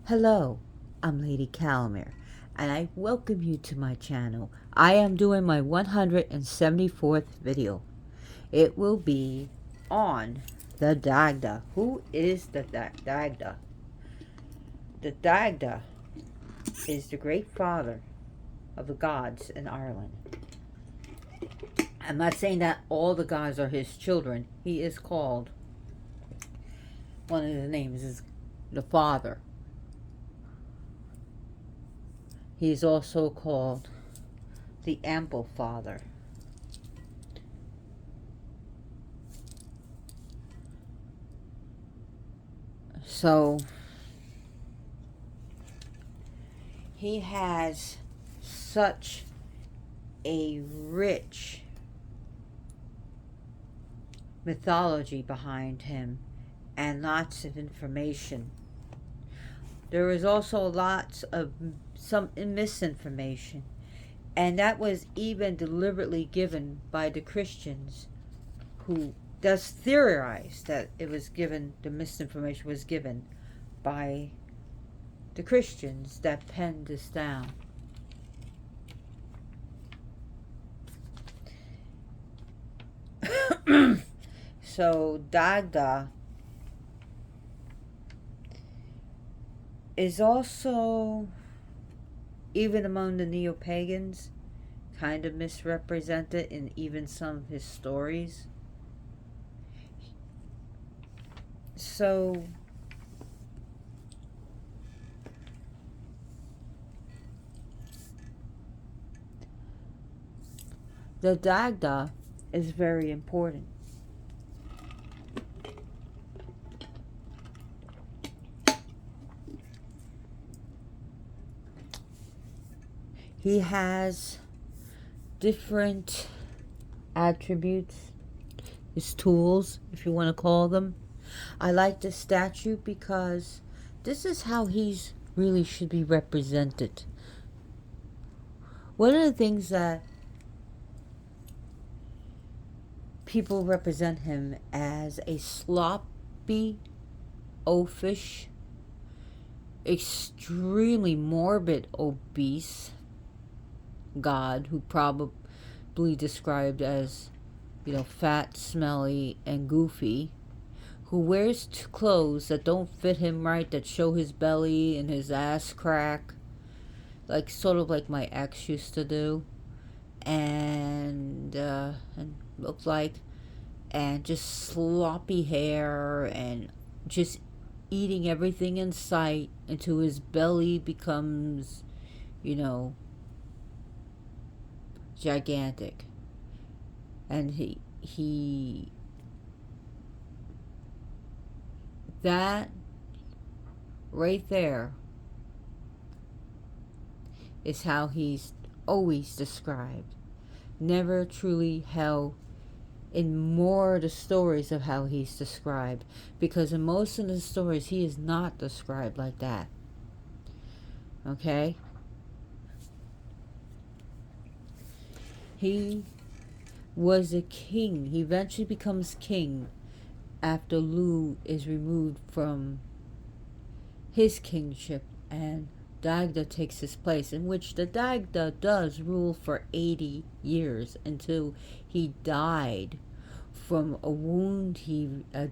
Hello, I'm Lady Calamere, and I welcome you to my channel. I am doing my 174th video. It will be on the Dagda. Who is the Dagda? The Dagda is the great father of the gods in Ireland. I'm not saying that all the gods are his children. He is called, one of the names is the father. He is also called the ample father. So he has such a rich mythology behind him and lots of information. There is also lots of some misinformation, and that was even deliberately given by the Christians, who does theorize that it was given, the misinformation was given by the Christians that penned this down. So Dagda is also, even among the neo-pagans, kind of misrepresented in even some of his stories. So the Dagda is very important. He has different attributes, his tools, if you want to call them. I like this statue because this is how he's really should be represented. One of the things that people represent him as, a sloppy, oafish, extremely morbid, obese god who probably described as, fat, smelly, and goofy, who wears clothes that don't fit him right, that show his belly and his ass crack, like sort of like my ex used to do, and looked like, and just sloppy hair, and just eating everything in sight until his belly becomes, gigantic. And he that right there is how he's always described. Never truly how, in more of the stories of how he's described, because in most of the stories he is not described like that. Okay? He was a king. He eventually becomes king after Lu is removed from his kingship, and Dagda takes his place, in which the Dagda does rule for 80 years until he died from a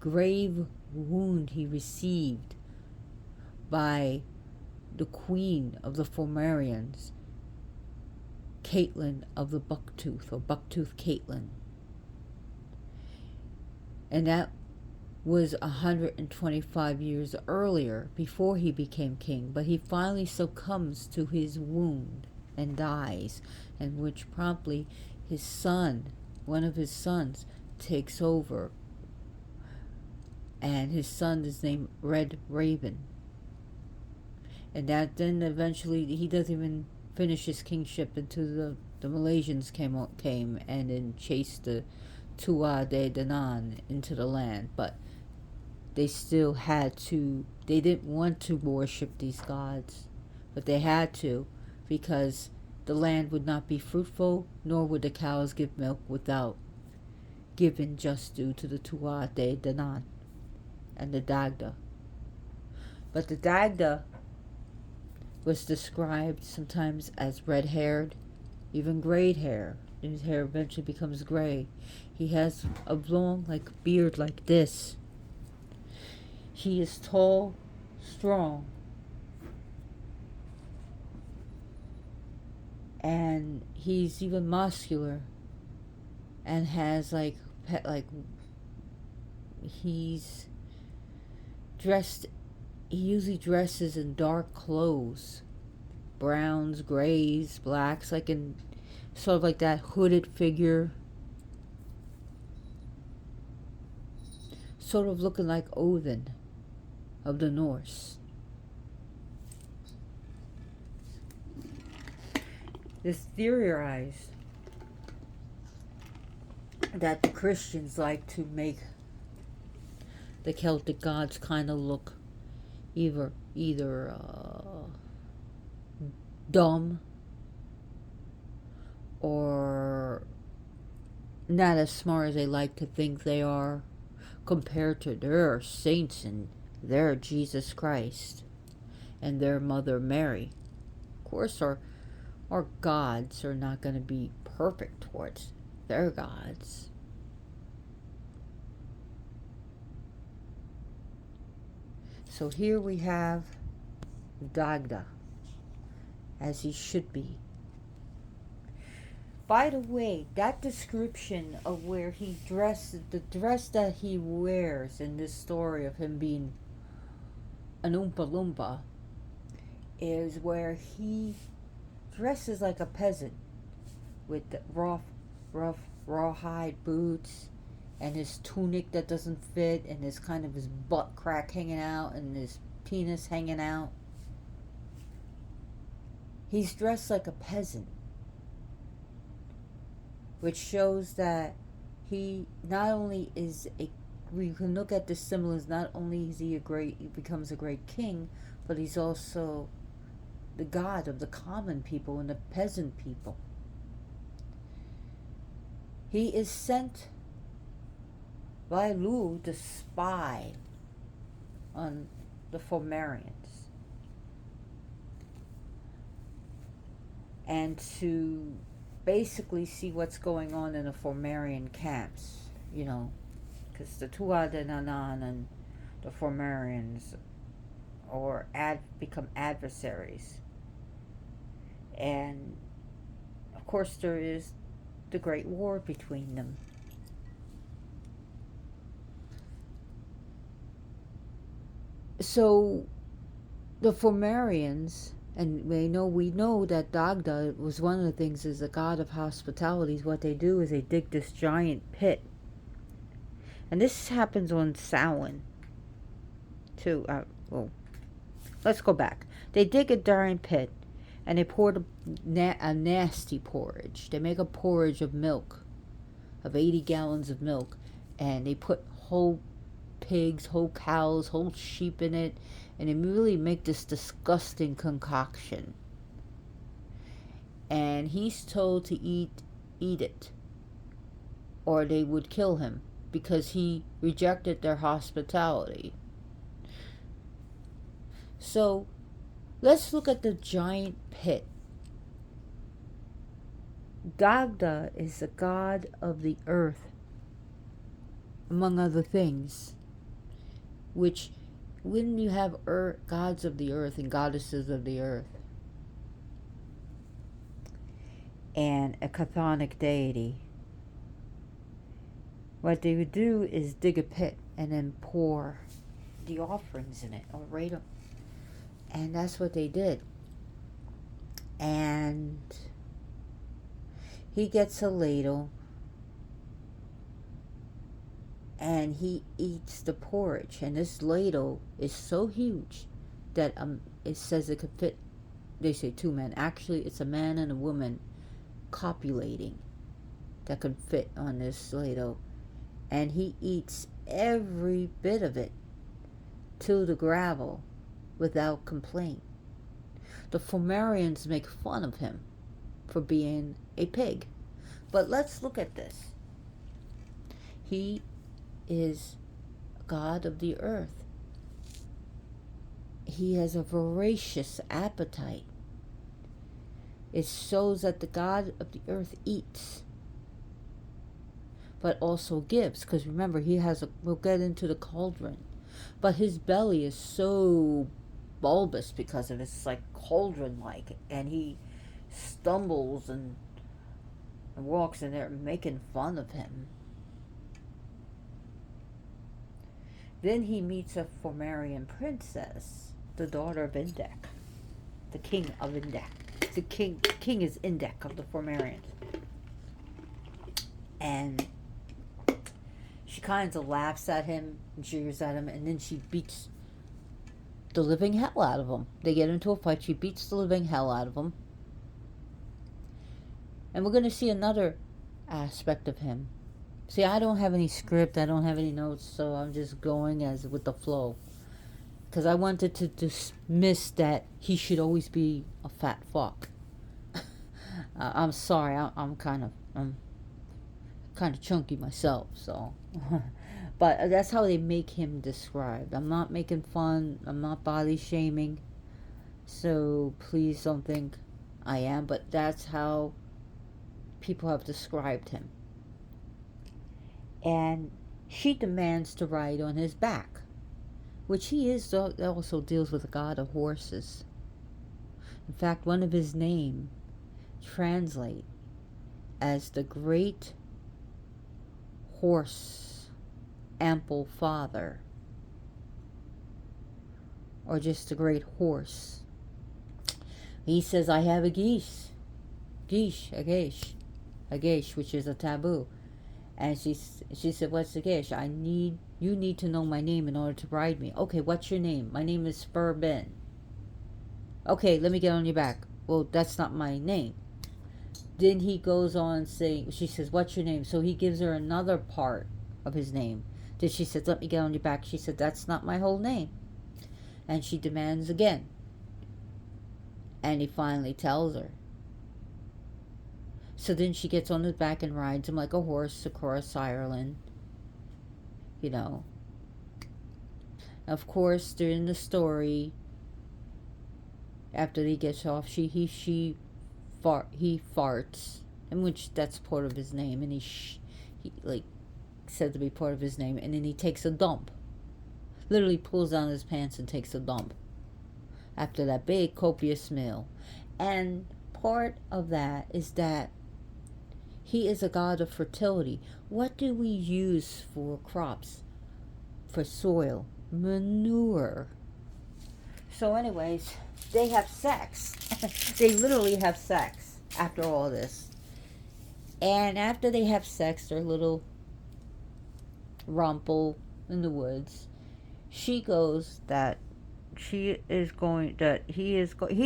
grave wound he received by the queen of the Fomorians, Caitlin of the Bucktooth, or Bucktooth Caitlin. And that was 125 years earlier, before he became king, but he finally succumbs to his wound and dies, in which promptly his son, one of his sons, takes over, and his son is named Red Raven. And that then eventually he doesn't even finish his kingship until the Malaysians came and then chased the Tua de Danann into the land. But they still had to, they didn't want to worship these gods, but they had to, because the land would not be fruitful, nor would the cows give milk without giving just due to the Tua de Danann and the Dagda. But the Dagda was described sometimes as red-haired, even grayed hair. His hair eventually becomes gray. He has a long, like, beard like this. He is tall, strong, and he's even muscular, and has he's dressed. He usually dresses in dark clothes, browns, grays, blacks, like in sort of like that hooded figure, sort of looking like Odin of the Norse. It's theorized that the Christians like to make the Celtic gods kind of look either dumb or not as smart as they like to think they are, compared to their saints and their Jesus Christ and their Mother Mary. Of course, our gods are not going to be perfect towards their gods. So here we have Dagda, as he should be. By the way, that description of where he dresses, the dress that he wears in this story of him being an Oompa Loompa, is where he dresses like a peasant with the rough rawhide boots and his tunic that doesn't fit and his kind of his butt crack hanging out and his penis hanging out. He's dressed like a peasant, which shows that he not only is we can look at the symbols, not only is he becomes a great king, but he's also the god of the common people and the peasant people. He is sent by Lu to spy on the Fomerians and to basically see what's going on in the Fomerian camps, because the Tuatha and the Fomerians become adversaries. And of course there is the great war between them. So the Fomerians, and we know that Dagda was one of the things, is a god of hospitality. What they do is they dig this giant pit, and this happens on Samhain too. Let's go back. They dig a giant pit, and they pour a nasty porridge. They make a porridge of milk, of 80 gallons of milk, and they put whole pigs, whole cows, whole sheep in it, and they really make this disgusting concoction. And he's told to eat it, or they would kill him, because he rejected their hospitality. So let's look at the giant pit. Dagda is the god of the earth, among other things, which when you have gods of the earth and goddesses of the earth and a chthonic deity, what they would do is dig a pit and then pour the offerings in it, or right up. And that's what they did. And he gets a ladle and he eats the porridge. And this ladle is so huge that it says it could fit, they say 2 men. Actually, it's a man and a woman copulating that could fit on this ladle. And he eats every bit of it to the gravel without complaint. The Fomerians make fun of him for being a pig. But let's look at this. He is God of the earth. he has a voracious appetite. It shows that the God of the earth eats, but also gives. Because remember, we'll get into the cauldron. But his belly is so bulbous because of it. It's like cauldron-like. And he stumbles and walks in there making fun of him. Then he meets a Fomerian princess, the daughter of Indek, the king of Indek. The king is Indek of the Fomerians. And she kind of laughs at him and jeers at him, and then she beats the living hell out of him. They get into a fight. She beats the living hell out of him. And we're going to see another aspect of him. See, I don't have any script. I don't have any notes, so I'm just going as with the flow. Because I wanted to dismiss that he should always be a fat fuck. I'm sorry. I'm kind of chunky myself, so. But that's how they make him described. I'm not making fun. I'm not body shaming. So please don't think I am. But that's how people have described him. And she demands to ride on his back, which he is also deals with the god of horses. In fact, one of his name translate as the great horse ample father, or just the great horse. He says, I have a geesh, which is a taboo. And she said, what's the geesh? You need to know my name in order to ride me. Okay, what's your name? My name is Spur Ben. Okay, let me get on your back. Well, that's not my name. Then he goes on saying, she says, what's your name? So he gives her another part of his name. Then she says, let me get on your back. She said, that's not my whole name. And she demands again. And he finally tells her. So then she gets on his back and rides him like a horse across Ireland. You know. Of course, during the story, after he gets off, he farts, in which that's part of his name, and he like said to be part of his name, and then he takes a dump. Literally pulls down his pants and takes a dump after that big copious meal. And part of that is that he is a god of fertility. What do we use for crops? For soil? Manure. So anyways, they have sex. They literally have sex after all this. And after they have sex, their little rumple in the woods, she goes that he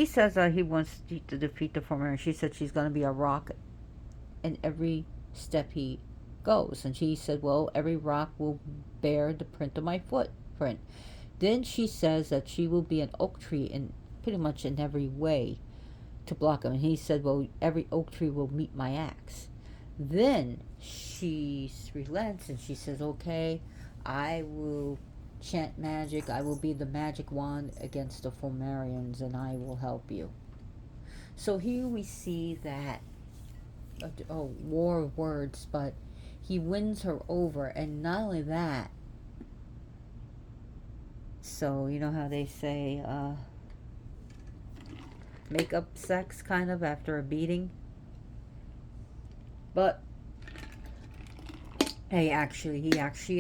says that he wants to defeat the former, and she said she's going to be a rock in every step he goes. And she said, well, every rock will bear the print of my footprint. Then she says that she will be an oak tree in pretty much in every way to block him. And he said, well, every oak tree will meet my axe. Then she relents and she says, okay, I will chant magic. I will be the magic wand against the Fomerians, and I will help you. So here we see that a war of words, but he wins her over. And not only that, so you know how they say make up sex kind of after a beating, but she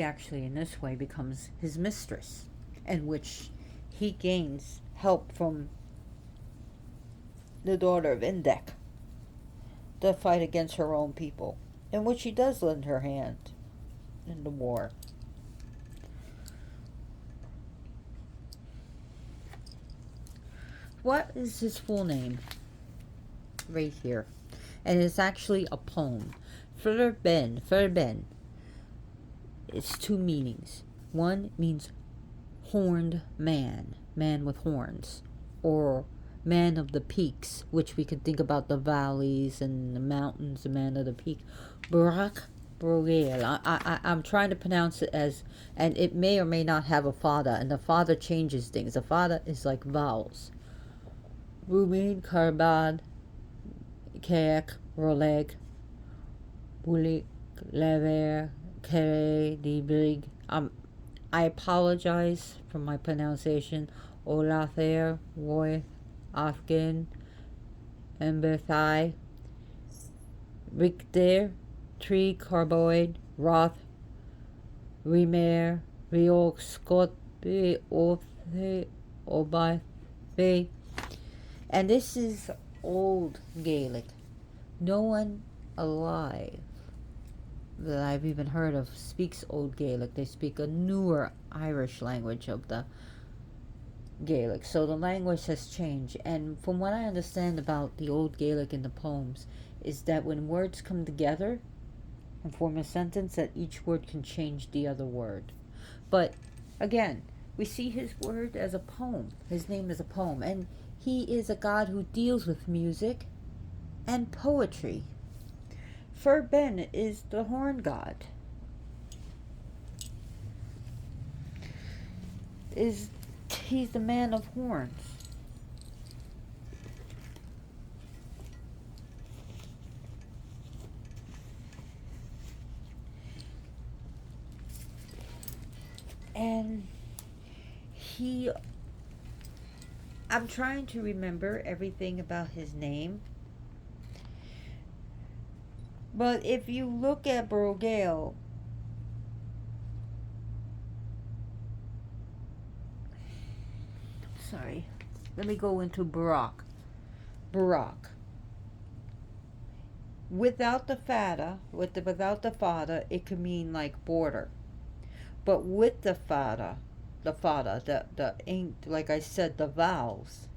actually in this way becomes his mistress, in which he gains help from the daughter of Indek to fight against her own people, in which she does lend her hand in the war. What is his full name? Right here. And it's actually a poem. Ferben. It's two meanings. One means horned man, man with horns, or man of the peaks, which we can think about the valleys and the mountains, the man of the peak. Barak Brogel. I'm trying to pronounce it as, and it may or may not have a father, and the father changes things. The father is like vowels. Rubin, Carbad, Kayak, Roleg, Bulik, Lever, Kere, Dibrig. I apologize for my pronunciation. Olather, Roy, Afghan, Emberthai, Richter, Tree, Carboid, Roth, Rimer, Riok, Scott, Orthe, Obai, and this is Old Gaelic. No one alive that I've even heard of speaks Old Gaelic. They speak a newer Irish language of the Gaelic. So the language has changed. And from what I understand about the Old Gaelic in the poems, is that when words come together and form a sentence, that each word can change the other word. But again, we see his word as a poem. His name is a poem. And he is a god who deals with music and poetry. Fur Ben is the horn god. He's the man of horns. And I'm trying to remember everything about his name. But if you look at Brogale, sorry, let me go into Barak. Without the fada, it could mean like border. But with the fada, the ink, like I said, the vowels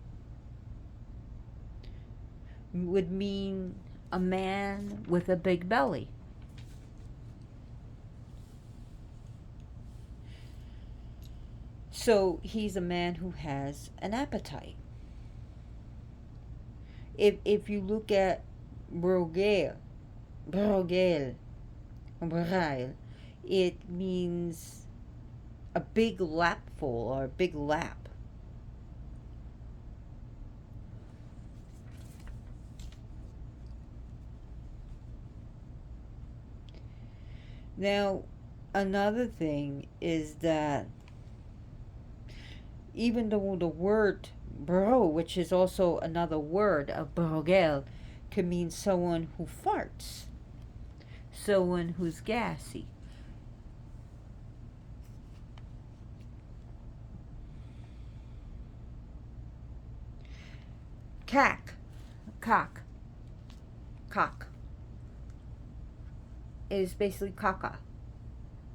would mean a man with a big belly. So he's a man who has an appetite. If you look at Brogel, it means a big lapful or a big lap. Now, another thing is that even though the word bro, which is also another word of brogel, can mean someone who farts, someone who's gassy. Cock is basically caca,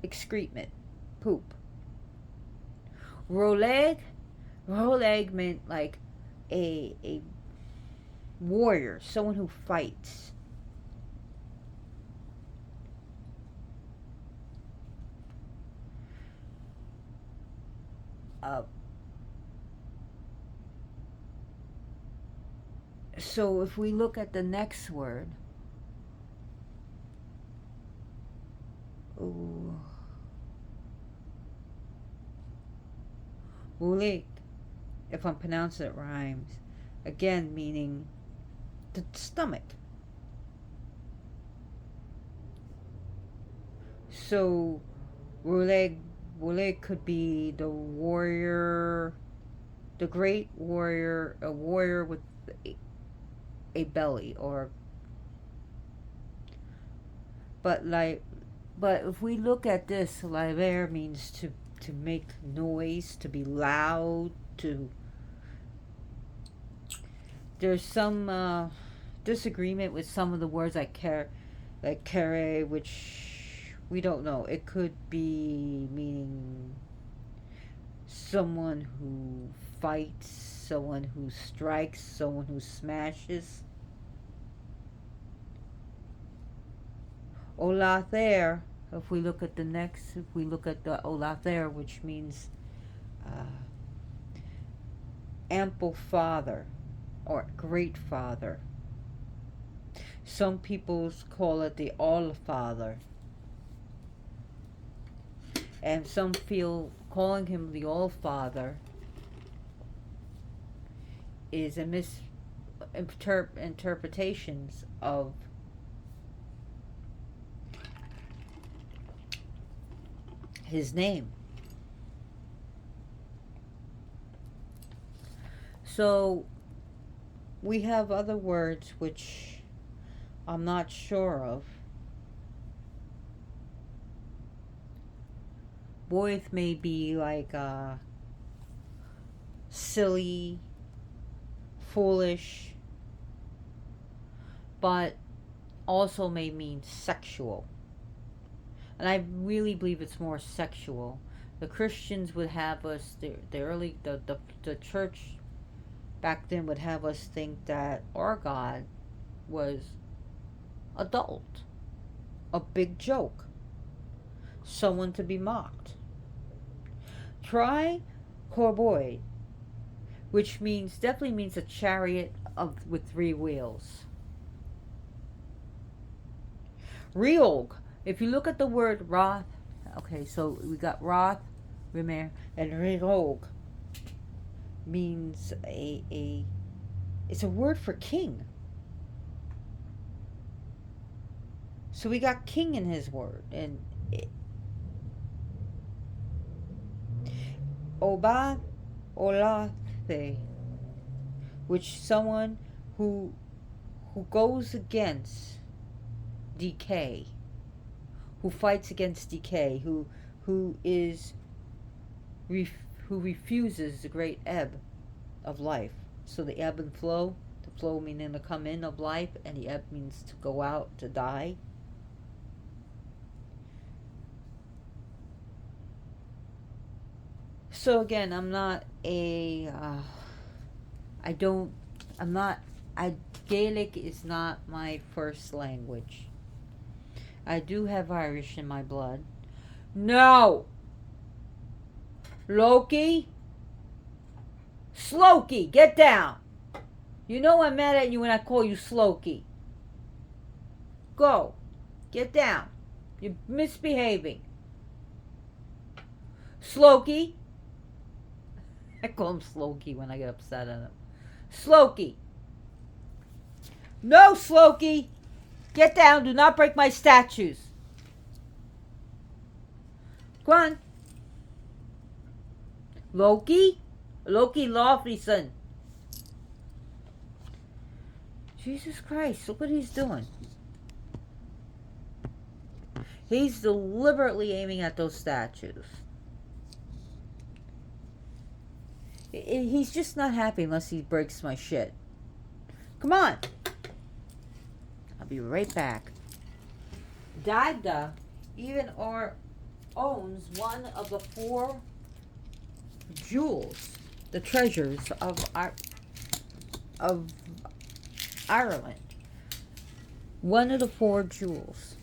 excrement, poop. Roleg meant like a warrior, someone who fights. So if we look at the next word, ulik, if I'm pronouncing it rhymes, again meaning the stomach. So Wuleg could be the warrior, the great warrior, a warrior with a belly, or but if we look at this, laver means to make noise, to be loud, to there's some disagreement with some of the words like kere, which we don't know. It could be meaning someone who fights, someone who strikes, someone who smashes. Olather, if we look at the Olather, which means ample father or great father. Some people call it the All Father. And some feel calling him the All-Father is a misinterpretations of his name. So we have other words which I'm not sure of. Both may be like silly, foolish, but also may mean sexual. And I really believe it's more sexual. The Christians would have us, the church back then would have us think that our God was adult, a big joke, someone to be mocked. Tricorboid, which definitely means a chariot with 3 wheels. Reog, if you look at the word Roth, okay, so we got Roth, Rimer, and Reog means it's a word for king. So we got king in his word, and Oba Olathe, which someone who goes against decay, who fights against decay, who refuses the great ebb of life. So the ebb and flow, the flow meaning to come in of life, and the ebb means to go out, to die. So again, Gaelic is not my first language. I do have Irish in my blood. No! Loki? Slokey, get down! You know I'm mad at you when I call you Slokey. Go. Get down. You're misbehaving. Slokey. I call him Slokey when I get upset at him. Slokey. No, Slokey. Get down. Do not break my statues. Go on. Loki? Loki Lawfreyson. Jesus Christ, look what he's doing. He's deliberately aiming at those statues. He's just not happy unless he breaks my shit. Come on. I'll be right back. Dagda even owns one of the 4 jewels, the treasures of Ireland. One of the 4 jewels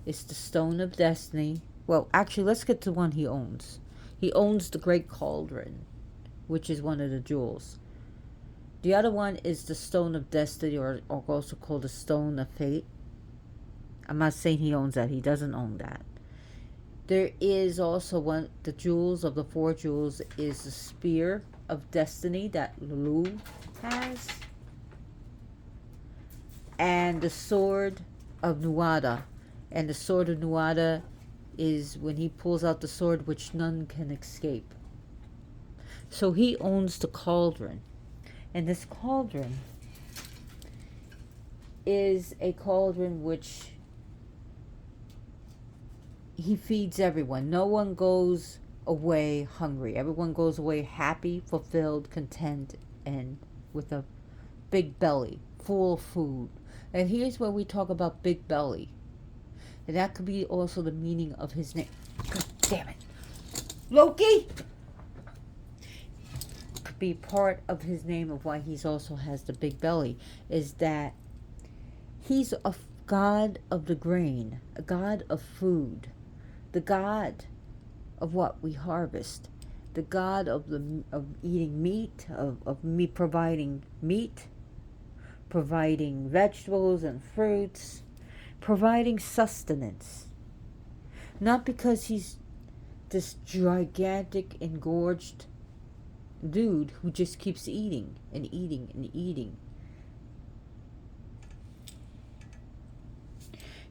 is the Stone of Destiny. Well, actually, let's get to one he owns. He owns the Great Cauldron, which is one of the jewels. The other one is the Stone of Destiny, or also called the Stone of Fate. I'm not saying he owns that. He doesn't own that. There is also one, the jewels of the 4 jewels is the Spear of Destiny that Lulu has. And the Sword of Nuada. And the Sword of Nuada is when he pulls out the sword which none can escape. So he owns the cauldron. And this cauldron is a cauldron which he feeds everyone. No one goes away hungry. Everyone goes away happy, fulfilled, content, and with a big belly, full of food. And here's where we talk about big belly. And that could be also the meaning of his name. God damn it. Loki! Could be part of his name of why he also has the big belly. Is that he's a god of the grain. A god of food. The god of what we harvest. The god of eating meat. Of me providing meat. Providing vegetables and fruits. Providing sustenance. Not because he's this gigantic, engorged dude who just keeps eating and eating and eating.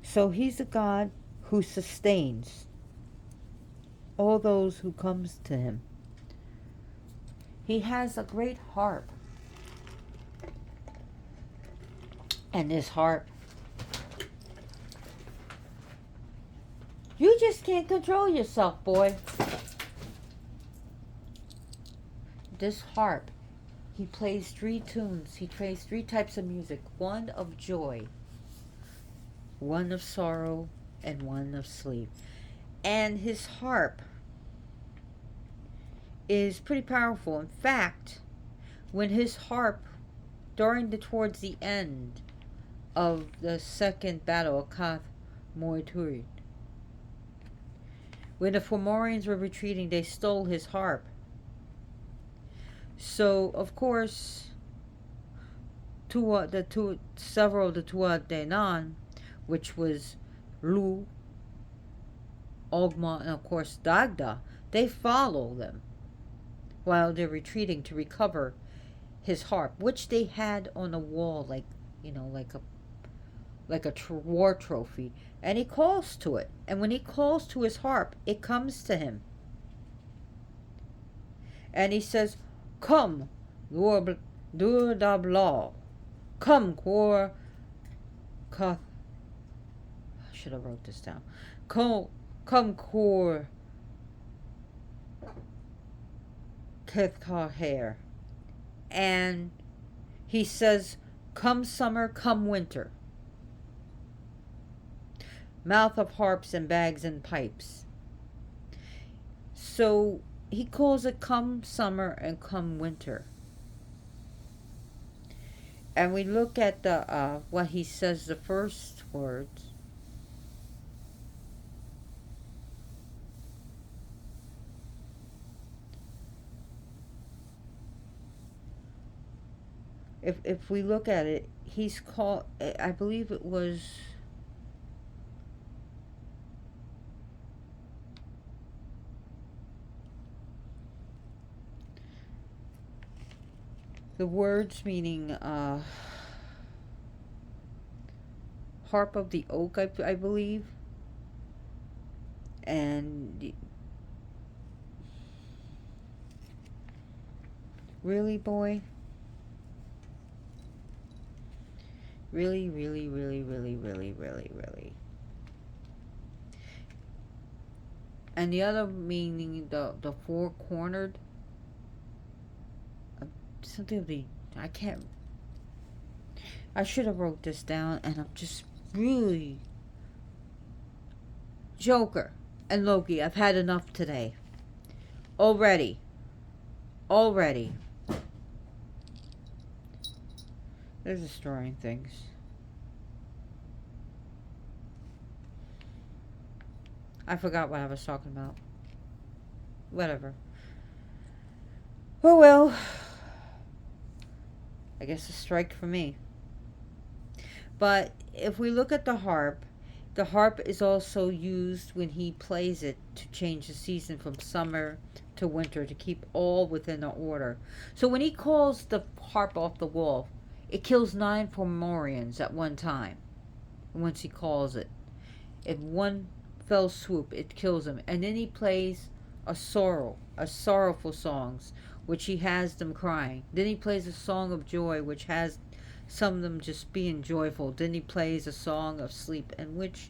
So he's a God who sustains all those who comes to him. He has a great harp. And this harp, you just can't control yourself, boy. This harp, he plays 3 tunes. He plays 3 types of music. One of joy, one of sorrow, and one of sleep. And his harp is pretty powerful. In fact, when his harp, towards the end of the second battle of Kath Morturid, when the Fomorians were retreating, they stole his harp. So, of course, several of the Tua Denan, which was Lu, Ogma, and of course Dagda, they follow them while they're retreating to recover his harp, which they had on the wall, like a war trophy. And he calls to it, and when he calls to his harp, it comes to him, and he says, "Come, Lord Dablaw, come, Kor Kath." I should have wrote this down. Come, Kor Kethkaher. And he says, "Come summer, come winter. Mouth of harps and bags and pipes." So he calls it come summer and come winter. And we look at the what he says, the first words. If we look at it, he's called, I believe it was, the words meaning harp of the oak, I believe. And really, boy? Really, really, really, really, really, really, really. And the other meaning, the four-cornered, something of the, I should have wrote this down, and I'm just really, Joker and Loki, I've had enough today. Already. They're destroying things. I forgot what I was talking about. Whatever. Oh well. I guess a strike for me. But if we look at the harp is also used when he plays it to change the season from summer to winter, to keep all within order. So when he calls the harp off the wall, it kills 9 Fomorians at one time. Once he calls it, in one fell swoop, it kills them. And then he plays a sorrowful songs, which he has them crying. Then he plays a song of joy, which has some of them just being joyful. Then he plays a song of sleep, in which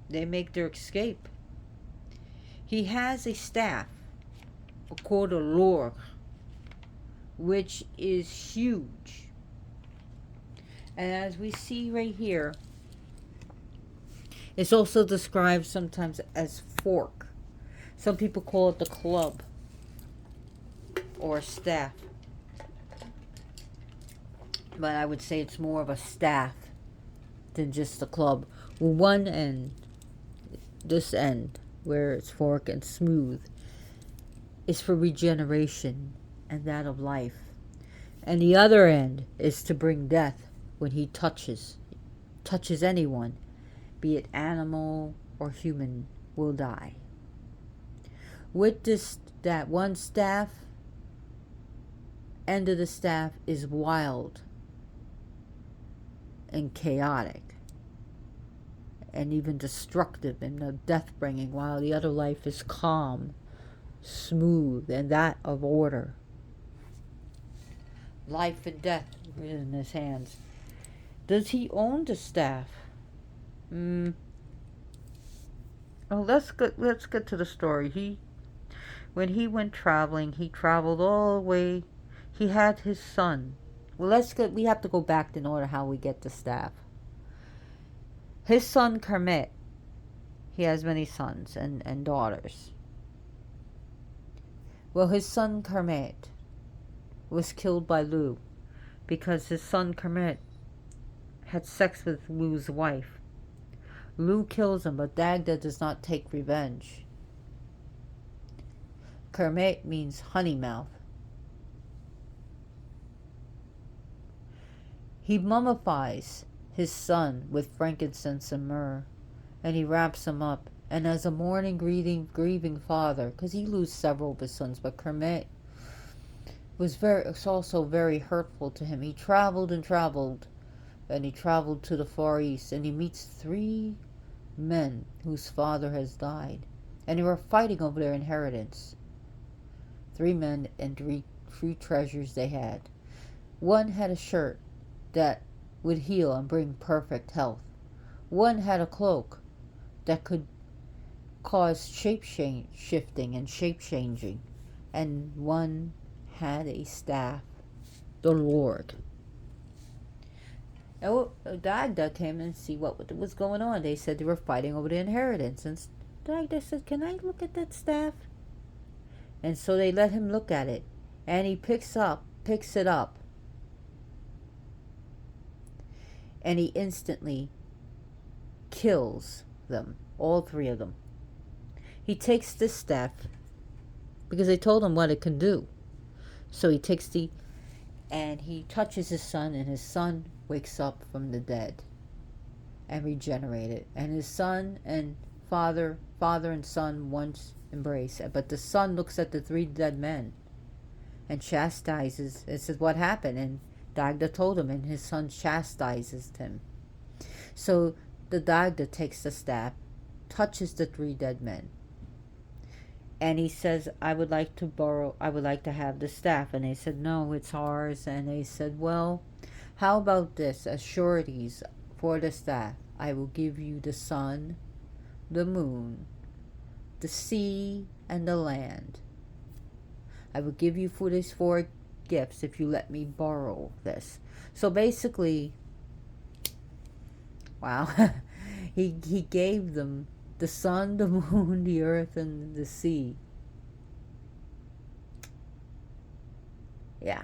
they make their escape. He has a staff called a lore, which is huge. And as we see right here, it's also described sometimes as fork. Some people call it the club or staff. But I would say it's more of a staff than just a club. One end, this end, where it's fork and smooth, is for regeneration and that of life. And the other end is to bring death when he touches anyone, be it animal or human, will die. With this, that one staff, end of the staff is wild and chaotic and even destructive and death bringing, while the other life is calm, smooth, and that of order. Life and death in his hands. Does he own the staff? Oh, let's get to the story. When he went traveling, he traveled all the way. He had his son. Well, we have to go back in order how we get the staff. His son Kermit, he has many sons and daughters. Well, his son Kermit was killed by Lou because his son Kermit had sex with Lou's wife. Lou kills him, but Dagda does not take revenge. Kermit means honey mouth. He mummifies his son with frankincense and myrrh, and he wraps him up. And as a mourning, grieving father, because he loses several of his sons, but Kermit was also very hurtful to him. He traveled and traveled, and he traveled to the Far East, and he meets 3 men whose father has died, and they were fighting over their inheritance. 3 men and three treasures they had. One had a shirt that would heal and bring perfect health. One had a cloak that could cause shifting and shape changing, and one had a staff, the Lord. And Dagda came and see what was going on. They said they were fighting over the inheritance, and Dagda said, "Can I look at that staff?" And so they let him look at it, and he picks it up, and he instantly kills them, all 3 of them. He takes this staff because they told him what it can do. So he takes and he touches his son, and his son wakes up from the dead and regenerated. And his son and father and son once embrace. But the son looks at the 3 dead men and chastises and says, "What happened?" And Dagda told him, and his son chastises him. So the Dagda takes the staff, touches the 3 dead men, and he says, I would like to have the staff. And they said, "No, it's ours." And they said, "Well, how about this, as sureties for the staff? I will give you the sun, the moon, the sea, and the land. I will give you for these 4 gifts if you let me borrow this." So basically, wow, he gave them the sun, the moon, the earth, and the sea. Yeah.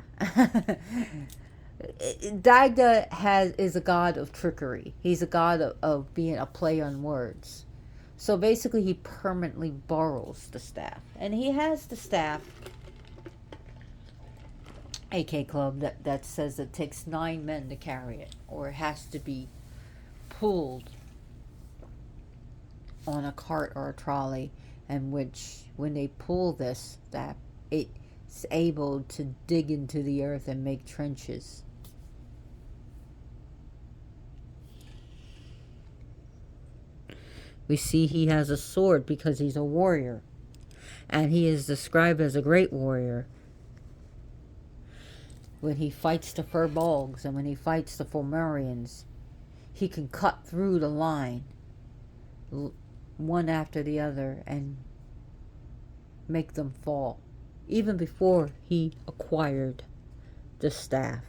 Dagda is a god of trickery. He's a god of being a play on words. So basically, he permanently borrows the staff. And he has the staff, AK Club, that says it takes 9 men to carry it, or it has to be pulled on a cart or a trolley, and which, when they pull this staff, it's able to dig into the earth and make trenches. We see he has a sword because he's a warrior, and he is described as a great warrior when he fights the Furbolgs and when he fights the Fomorians. He can cut through the line one after the other and make them fall, even before he acquired the staff.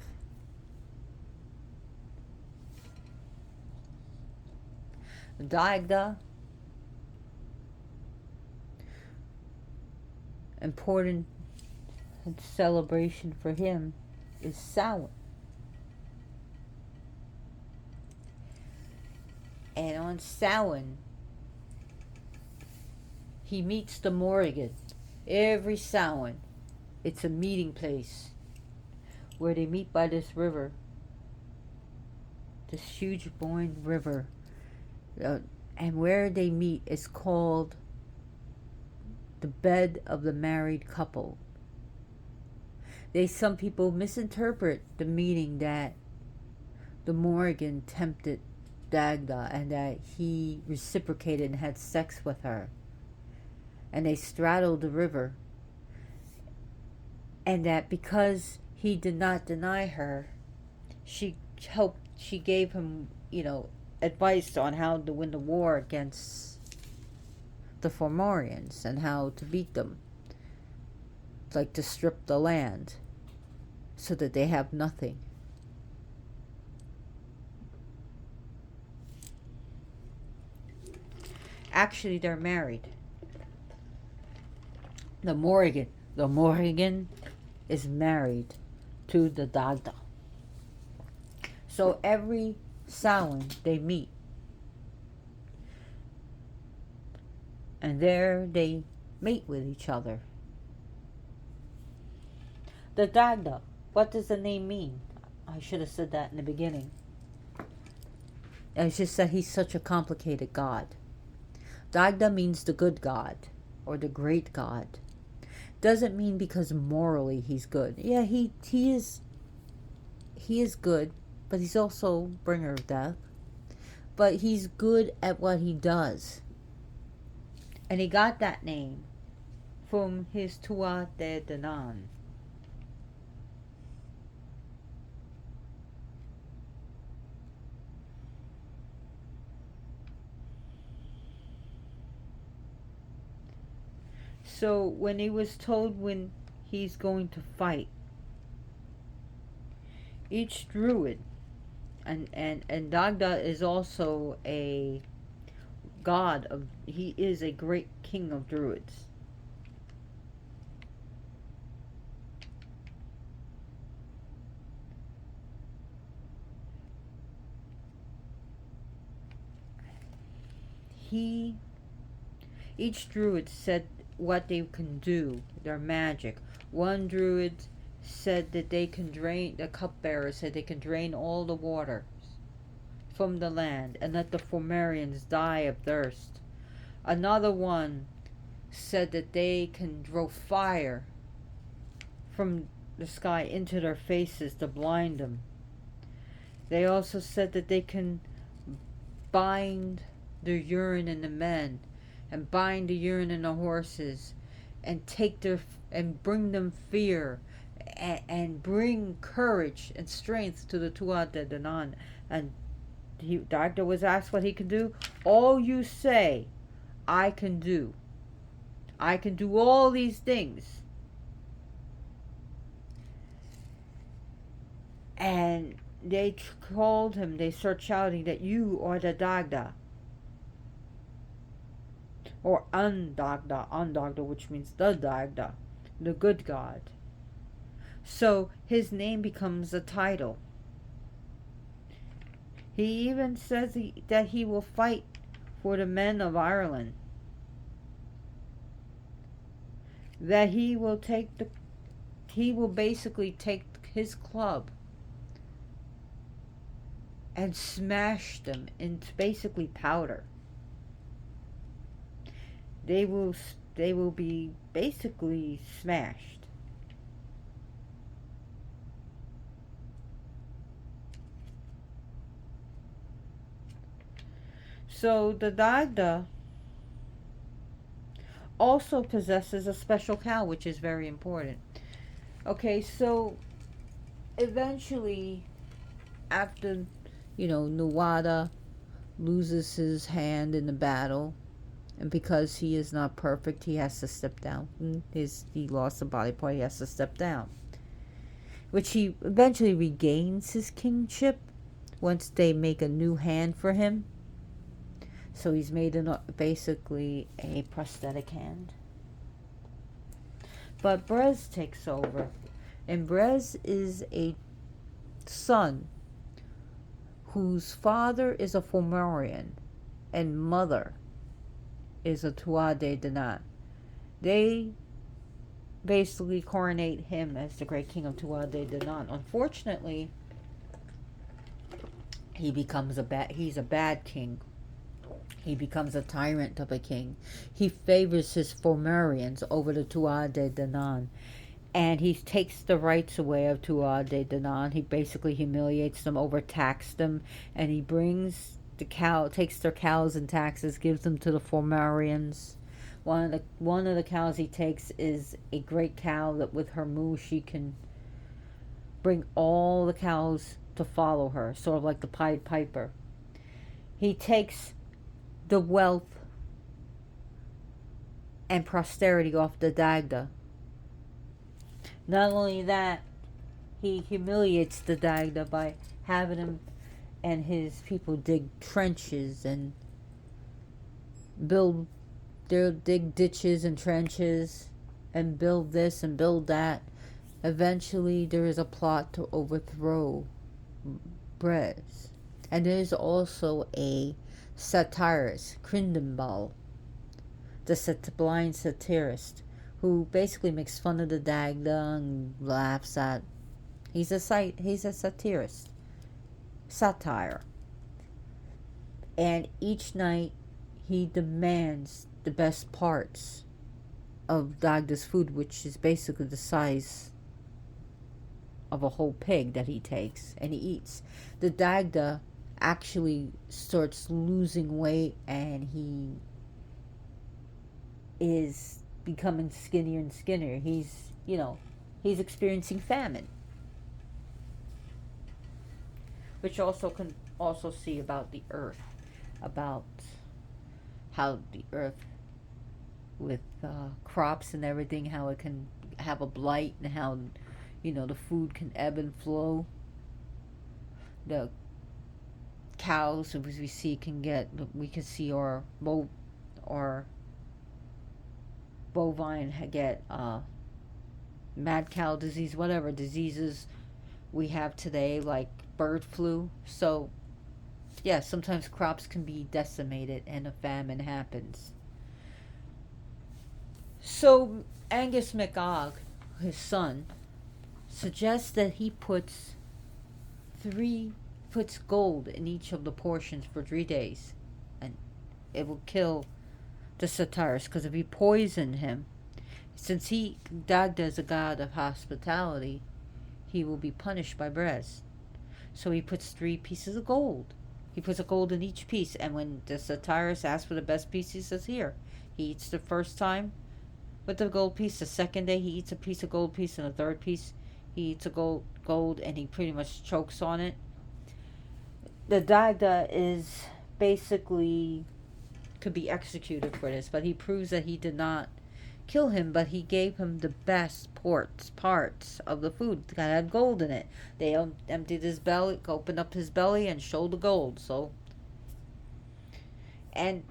Dagda, important celebration for him is Samhain. And on Samhain, he meets the Morrigan. Every Samhain, it's a meeting place where they meet by this river, this huge Boyne River. And where they meet is called the bed of the married couple. Some people misinterpret the meaning that the Morrigan tempted Dagda and that he reciprocated and had sex with her. And they straddled the river. And that because he did not deny her, she gave him, advice on how to win the war against the Fomorians and how to beat them. Like to strip the land so that they have nothing. Actually, they're married. The Morrigan is married to the Dagda. So every Samhain they meet. And there they mate with each other. The Dagda, what does the name mean? I should have said that in the beginning. It's just that he's such a complicated god. Dagda means the good god or the great god. Doesn't mean because morally he's good. Yeah, he is good, but he's also bringer of death. But he's good at what he does. And he got that name from his Tua de Danann. So when he was told when he's going to fight, each druid, and Dagda is also a god of, he is a great king of druids. Each druid said what they can do, their magic. One druid said that they can drain, the cupbearer said they can drain all the water from the land and let the Fomorians die of thirst. Another one said that they can throw fire from the sky into their faces to blind them. They also said that they can bind the urine in the men and bind the urine in the horses and bring them fear and bring courage and strength to the Tua de Danann. And Dagda was asked what he could do. All you say, I can do. I can do all these things. And they called him, they started shouting that you are the Dagda. Or Dagda, which means the Dagda, the good god. So his name becomes a title. He even says that he will fight for the men of Ireland. That he will basically take his club and smash them into basically powder. They will be basically smashed. So the Dagda also possesses a special cow, which is very important. Okay, so eventually, after, Nuada loses his hand in the battle, and because he is not perfect, he has to step down. He lost a body part, he has to step down. Which he eventually regains his kingship once they make a new hand for him. So he's made basically a prosthetic hand. But Brez takes over. And Brez is a son whose father is a Fomorian and mother is a Tua de Danann. They basically coronate him as the great king of Tua de Danann. Unfortunately, he's a bad king. He becomes a tyrant of a king. He favors his Fomerians over the Tuatha De Danann, and he takes the rights away of Tuatha De Danann. He basically humiliates them, overtaxed them, and he brings takes their cows and taxes, gives them to the Fomerians. One of the cows he takes is a great cow that with her moo she can bring all the cows to follow her, sort of like the Pied Piper. He takes the wealth and prosperity off the Dagda. Not only that, he humiliates the Dagda by having him and his people dig trenches and dig ditches and trenches and build this and build that. Eventually, there is a plot to overthrow Brez. And there is also a satirist, Crindenball, the blind satirist, who basically makes fun of the Dagda and laughs at. He's a satirist, satire. And each night he demands the best parts of Dagda's food, which is basically the size of a whole pig that he takes and he eats. The Dagda actually starts losing weight and he is becoming skinnier and skinnier. He's experiencing famine, which also can also see about the earth, about how the earth with crops and everything, how it can have a blight and how the food can ebb and flow. The cows, as we see, we can see our bovine get mad cow disease, whatever diseases we have today, like bird flu. So yeah, sometimes crops can be decimated and a famine happens. So Angus MacOg, his son, suggests that he puts gold in each of the portions for 3 days, and it will kill the satirist. Because if he poisoned him, since Dagda is a god of hospitality, he will be punished by Brez. So he puts 3 pieces of gold. He puts a gold in each piece, and when the satirist asks for the best piece, he says, "Here." He eats the first time with the gold piece. The second day, he eats a piece of gold piece, and the third piece, he eats a gold, and he pretty much chokes on it. The Dagda is basically could be executed for this, but he proves that he did not kill him, but he gave him the best parts of the food that had gold in it. They emptied his belly, opened up his belly, and showed the gold. And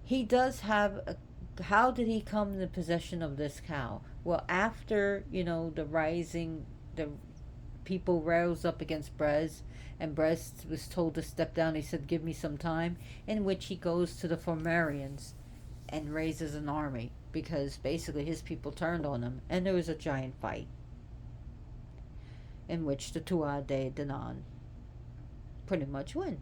he does have how did he come in the possession of this cow? Well, after the people rose up against Brez, and Brez was told to step down. He said, "Give me some time," in which he goes to the Fomerians and raises an army, because basically his people turned on him, and there was a giant fight in which the Tuatha De Danann pretty much win.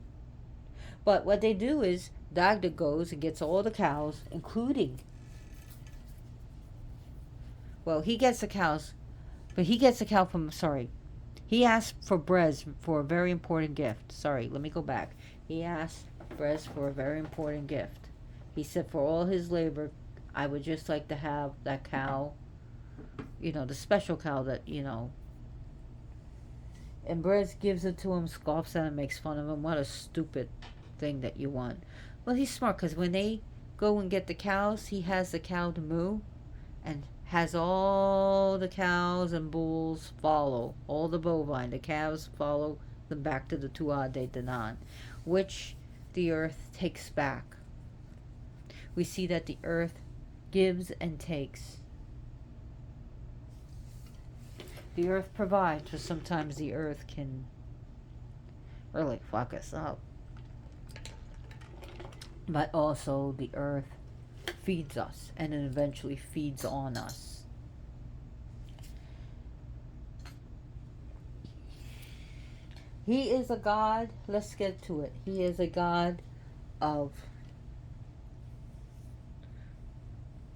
But what they do is Dagda goes and gets all the cows, including, well, he gets the cows, but he gets the cow from, he asked for Brez for a very important gift. Let me go back. He asked Brez for a very important gift. He said, for all his labor, I would just like to have that cow, the special cow that, And Brez gives it to him, scoffs at him, makes fun of him. What a stupid thing that you want. Well, he's smart, because when they go and get the cows, he has the cow to moo, and has all the cows and bulls follow, all the bovine, the calves follow them back to the Tuatha De Danann, which the earth takes back. We see that the earth gives and takes. The earth provides, but sometimes the earth can really fuck us up. But also the earth feeds us, and it eventually feeds on us. He is a god, let's get to it. He is a god of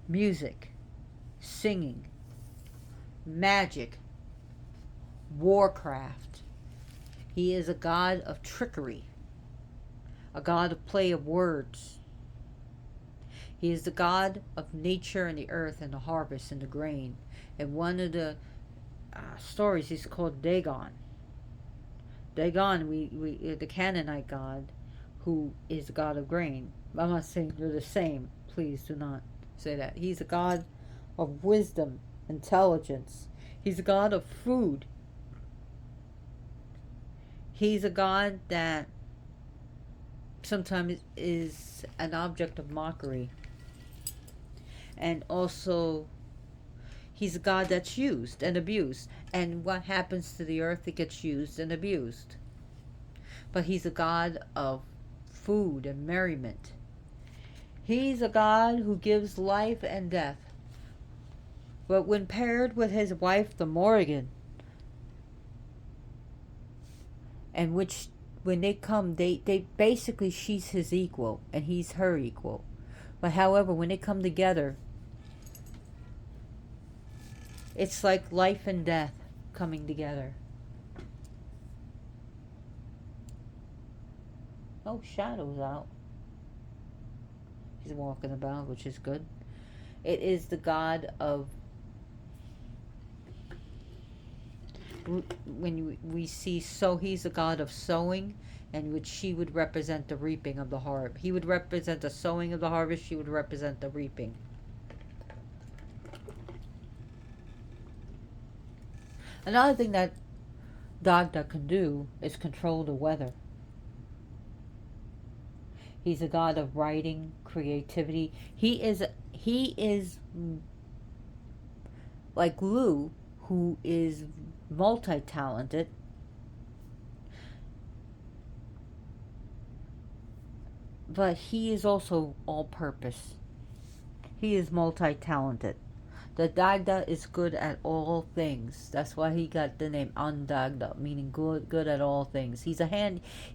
music, singing, magic, warcraft. He is a god of trickery, a god of play of words. He is the god of nature and the earth and the harvest and the grain. And one of the stories is called Dagon. Dagon, the Canaanite god, who is the god of grain. I'm not saying they're the same. Please do not say that. He's a god of wisdom, intelligence. He's a god of food. He's a god that sometimes is an object of mockery. And also, he's a god that's used and abused. And what happens to the earth? It gets used and abused. But he's a god of food and merriment. He's a god who gives life and death. But when paired with his wife, the Morrigan, and which when they come, they basically, she's his equal and he's her equal. But however, when they come together, it's like life and death coming together. Oh, Shadow's out. He's walking about, which is good. It is the god of, when we see sow, he's the god of sowing, and which she would represent the reaping of the harvest. He would represent the sowing of the harvest, she would represent the reaping. Another thing that Dagda can do is control the weather. He's a god of writing, creativity. He is like Lu, who is multi-talented. But he is also all-purpose. He is multi-talented. The Dagda is good at all things. That's why he got the name Dagda, meaning good at all things. He's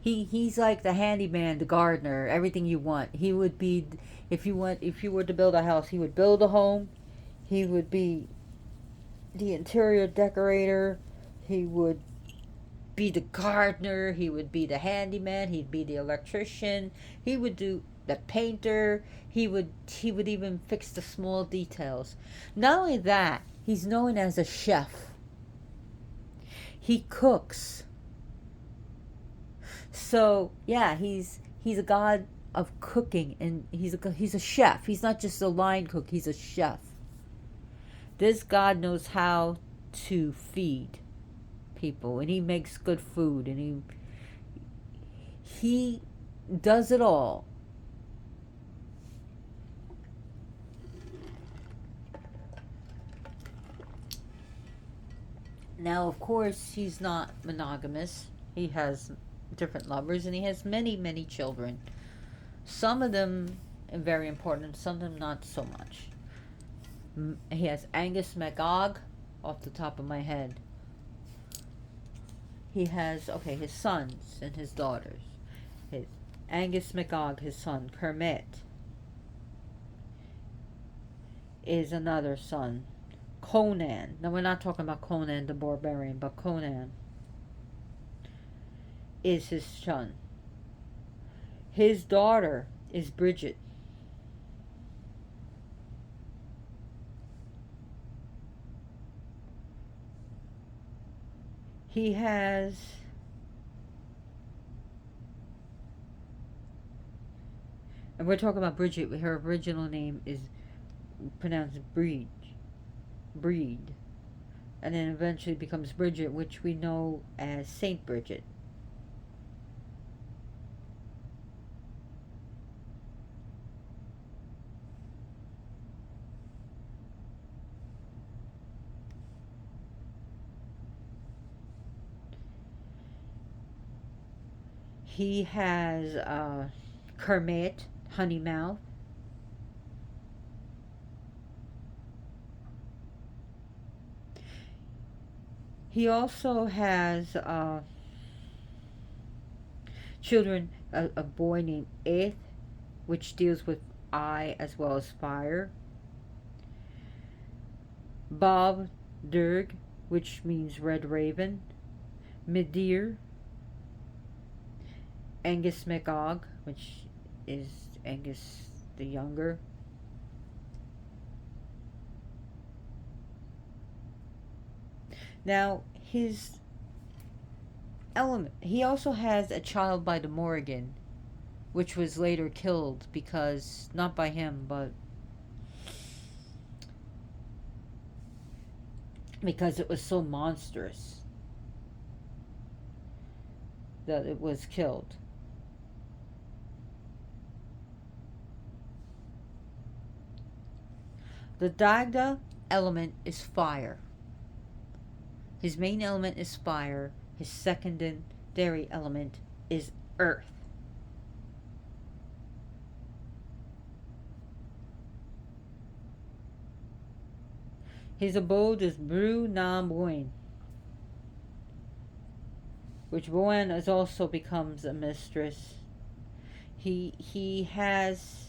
he's like the handyman, the gardener, everything you want. He would be, if you were to build a house, he would build a home. He would be the interior decorator. He would be the gardener. He would be the handyman. He'd be the electrician. He would do the painter. He would even fix the small details. Not only that, he's known as a chef. He cooks. So yeah, he's a god of cooking, and he's a chef. He's not just a line cook. He's a chef. This god knows how to feed people, and he makes good food, and he does it all. Now, of course, he's not monogamous. He has different lovers, and he has many, many children. Some of them are very important, some of them not so much. He has Angus Magog, off the top of my head. He has, his sons and his daughters. His Angus Magog, his son. Kermit is another son. Conan. Now, we're not talking about Conan the Barbarian, but Conan is his son. His daughter is Bridget. He has and we're talking about Bridget. Her original name is pronounced Breed, and then eventually becomes Bridget, which we know as Saint Bridget. He has Kermit, Honeymouth. He also has children, a boy named Eth, which deals with eye as well as fire. Bob Durg, which means red raven. Midir, Angus McOg, which is Angus the younger. Now, his element, he also has a child by the Morrigan, which was later killed because, not by him, but because it was so monstrous that it was killed. The Dagda element is fire. His main element is fire. His secondary element is earth. His abode is Bru Nam Buen, which Buen is also becomes a mistress. He has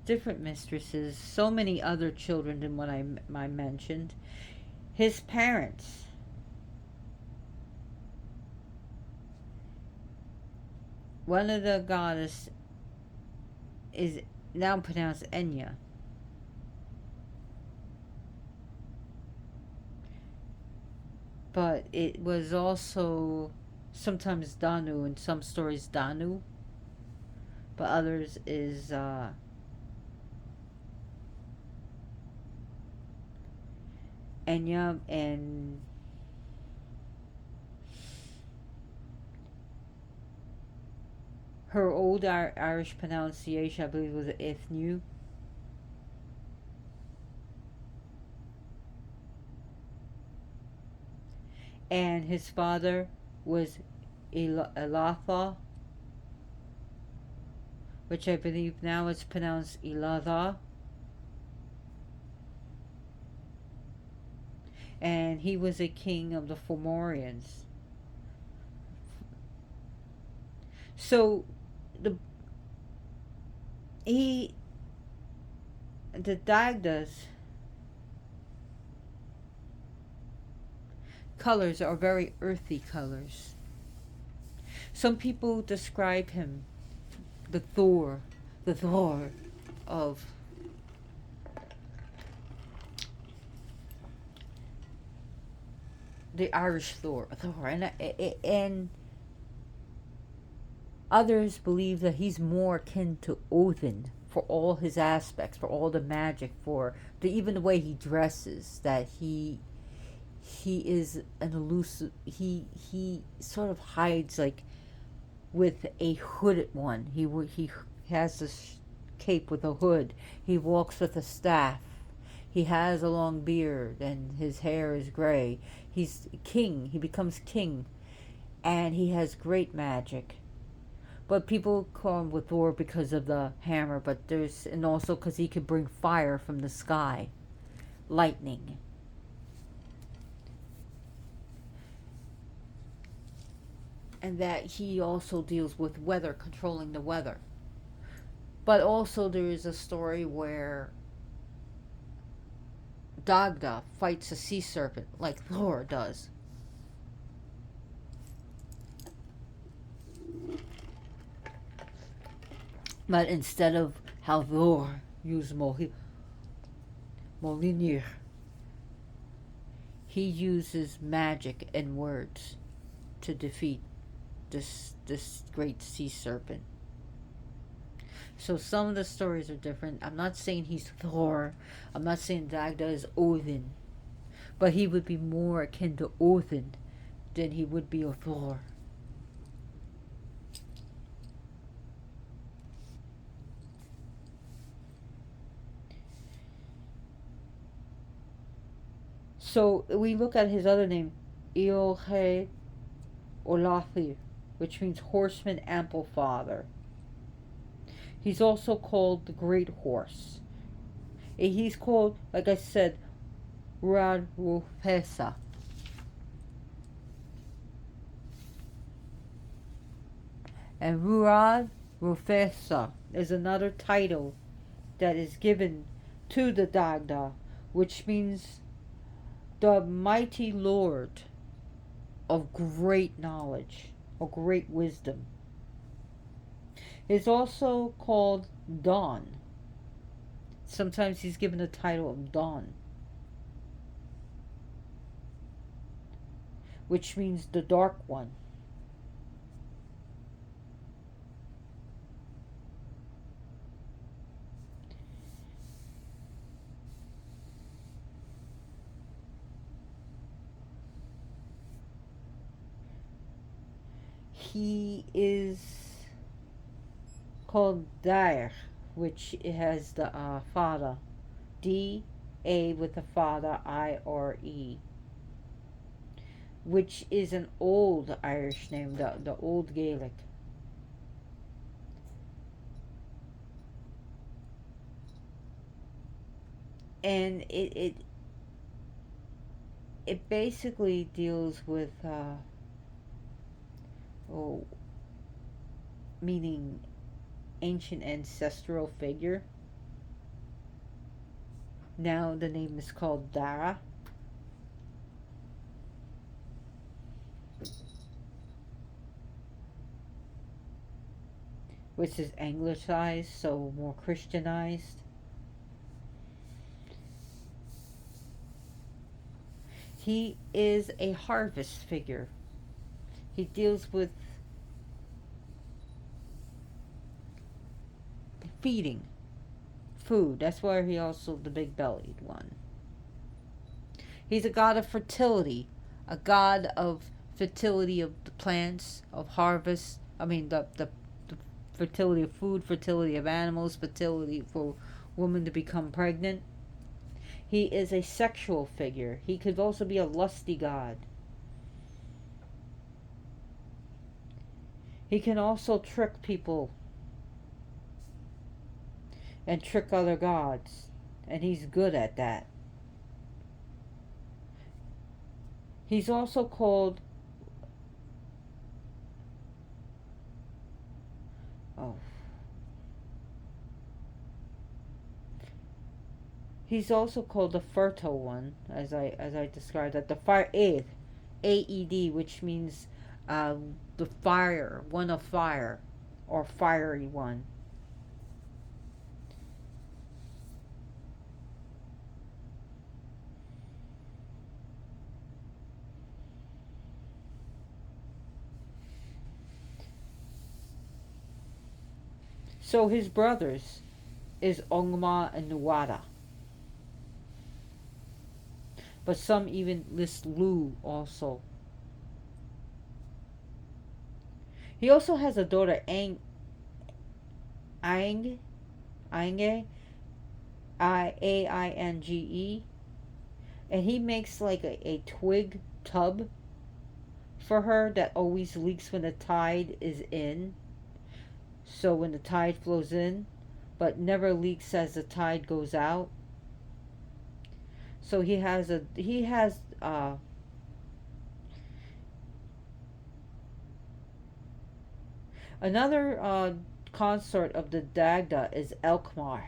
different mistresses, so many other children than what I mentioned. His parents, one of the goddess is now pronounced Enya. But it was also sometimes Danu, in some stories Danu, but others is Enya, and her old Irish pronunciation, I believe, was Ithnu. And his father was Elatha, which I believe now is pronounced Elatha. And he was a king of the Fomorians. So the Dagda's colors are very earthy colors. Some people describe him the Thor of the Irish Thor, and others believe that he's more akin to Odin for all his aspects, for all the magic, for even the way he dresses. That he is an elusive. He sort of hides like with a hooded one. He has this cape with a hood. He walks with a staff. He has a long beard and his hair is gray. He's king. He becomes king, and he has great magic. But people call him with Thor because of the hammer. But and also because he could bring fire from the sky, lightning. And that he also deals with weather, controlling the weather. But also there is a story where Dagda fights a sea serpent like Thor does. But instead of how Thor used Molinir, he uses magic and words to defeat this great sea serpent. So some of the stories are different. I'm not saying he's Thor. I'm not saying Dagda is Odin. But he would be more akin to Odin than he would be a Thor. So we look at his other name, Eohe Olathir, which means horseman ample father. He's also called the Great Horse. He's called, like I said, Radrufesa. And Ruad Rufesa is another title that is given to the Dagda, which means the mighty Lord of great knowledge or great wisdom. Is also called Dawn. Sometimes he's given the title of Dawn, which means the dark one. He is called Dair, which has the father. D-A with the father, I-R-E. Which is an old Irish name, the old Gaelic. And it basically deals with oh, meaning ancient ancestral figure. Now the name is called Dara. Which is anglicized, so more Christianized. He is a harvest figure. He deals with feeding, food. That's why he also the big bellied one. He's a god of fertility, a god of fertility of the plants, of harvest. I mean the fertility of food, fertility of animals, fertility for women to become pregnant. He is a sexual figure. He could also be a lusty god. He can also trick people and trick other gods, and he's good at that. He's also called oh he's also called the fertile one, as I described that, the fire Aed, A-E-D, which means the fire, one of fire, or fiery one. So his brothers is Ongma and Nuada. But some even list Lu also. He also has a daughter, Aing, Ainge, Ainge, and he makes like a twig tub for her that always leaks when the tide is in. So when the tide flows in, but never leaks as the tide goes out. So he has another consort of the Dagda is Elkmar.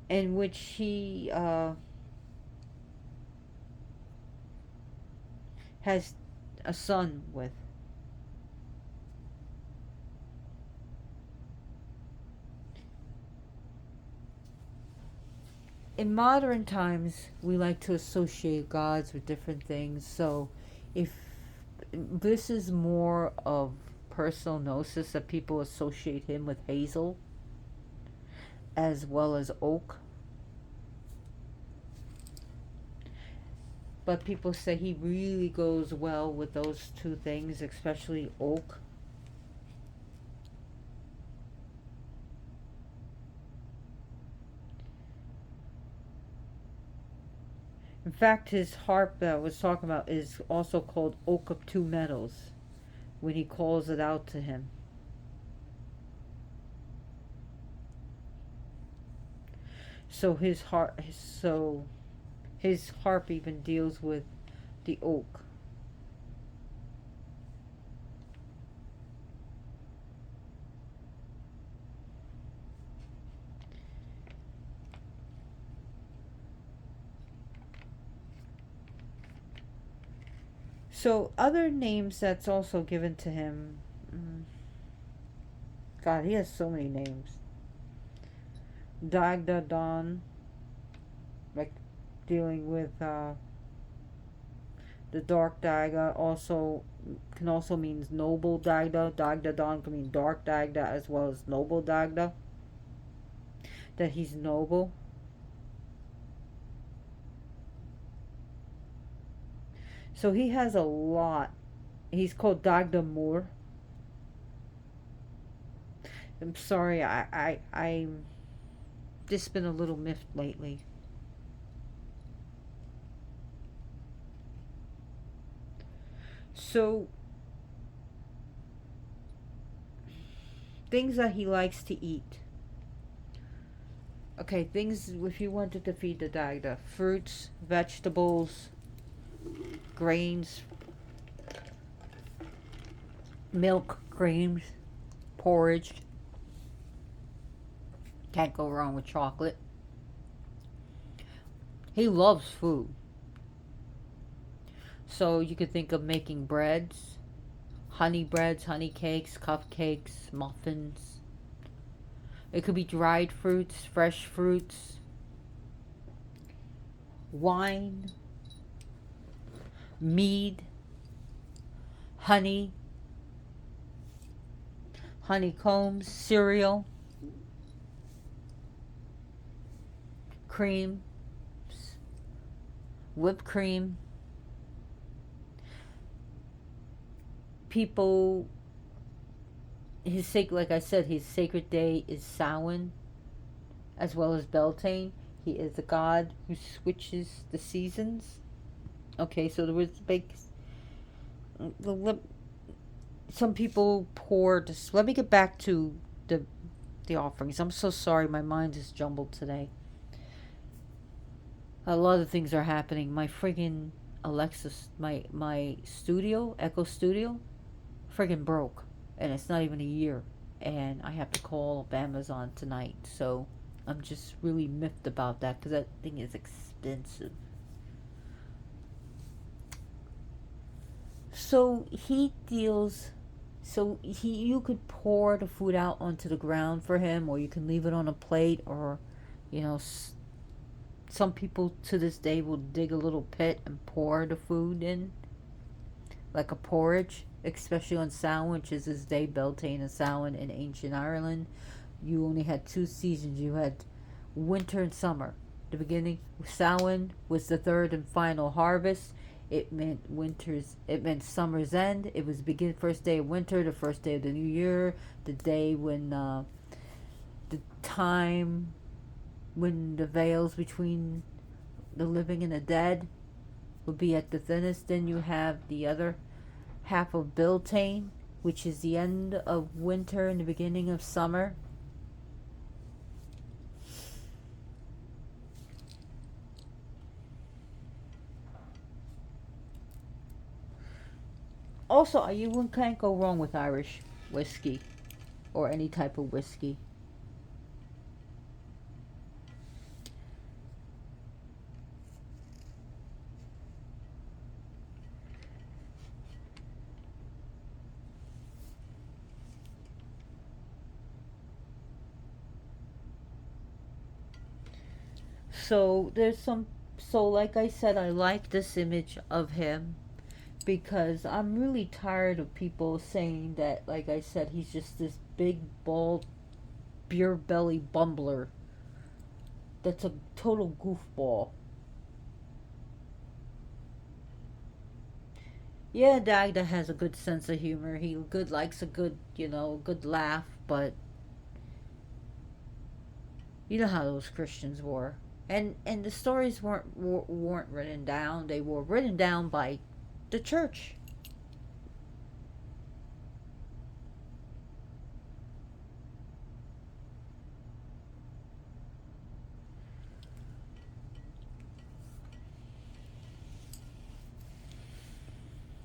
In which he has a son with. In modern times, we like to associate gods with different things. So, if this is more of personal gnosis, that people associate him with hazel as well as oak. But people say he really goes well with those two things, especially oak. In fact, his harp that I was talking about is also called Oak of Two Metals when he calls it out to him. So his harp even deals with the oak. So other names that's also given to him. God, he has so many names. Dagda Don, like dealing with the dark Dagda, also can also means noble Dagda. Dagda Don can mean dark Dagda as well as noble Dagda. That he's noble. So he has a lot. He's called Dagda Moore. I'm sorry, I'm just been a little miffed lately. So things that he likes to eat. Okay, things if you wanted to feed the Dagda: fruits, vegetables, grains, milk, creams, porridge. Can't go wrong with chocolate. He loves food. So you could think of making breads, honey breads, honey cakes, cupcakes, muffins. It could be dried fruits, fresh fruits, wine, mead, honey, honeycombs, cereal, cream, whipped cream. People, like I said, his sacred day is Samhain as well as Beltane. He is a god who switches the seasons. Okay, so there was big. Some people pour. Just let me get back to the offerings. I'm so sorry, my mind is jumbled today. A lot of things are happening. My friggin' Alexa, my studio, Echo Studio, friggin' broke, and it's not even a year, and I have to call up Amazon tonight. So I'm just really miffed about that because that thing is expensive. So he deals. So you could pour the food out onto the ground for him, or you can leave it on a plate, or you know, some people to this day will dig a little pit and pour the food in, like a porridge, especially on Samhain, which is his day, Beltane and Samhain in ancient Ireland. You only had two seasons. You had winter and summer. The beginning, Samhain was the third and final harvest. It meant summer's end. It was begin first day of winter, the first day of the new year, the day when the time when the veils between the living and the dead would be at the thinnest. Then you have the other half of Beltane, which is the end of winter and the beginning of summer. Also, you can't go wrong with Irish whiskey or any type of whiskey. So there's some. So like I said, I like this image of him because I'm really tired of people saying that. Like I said, he's just this big bald beer belly bumbler. That's a total goofball. Yeah, Dagda has a good sense of humor. He likes a good, good laugh. But you know how those Christians were, and the stories weren't written down. They were written down by the church.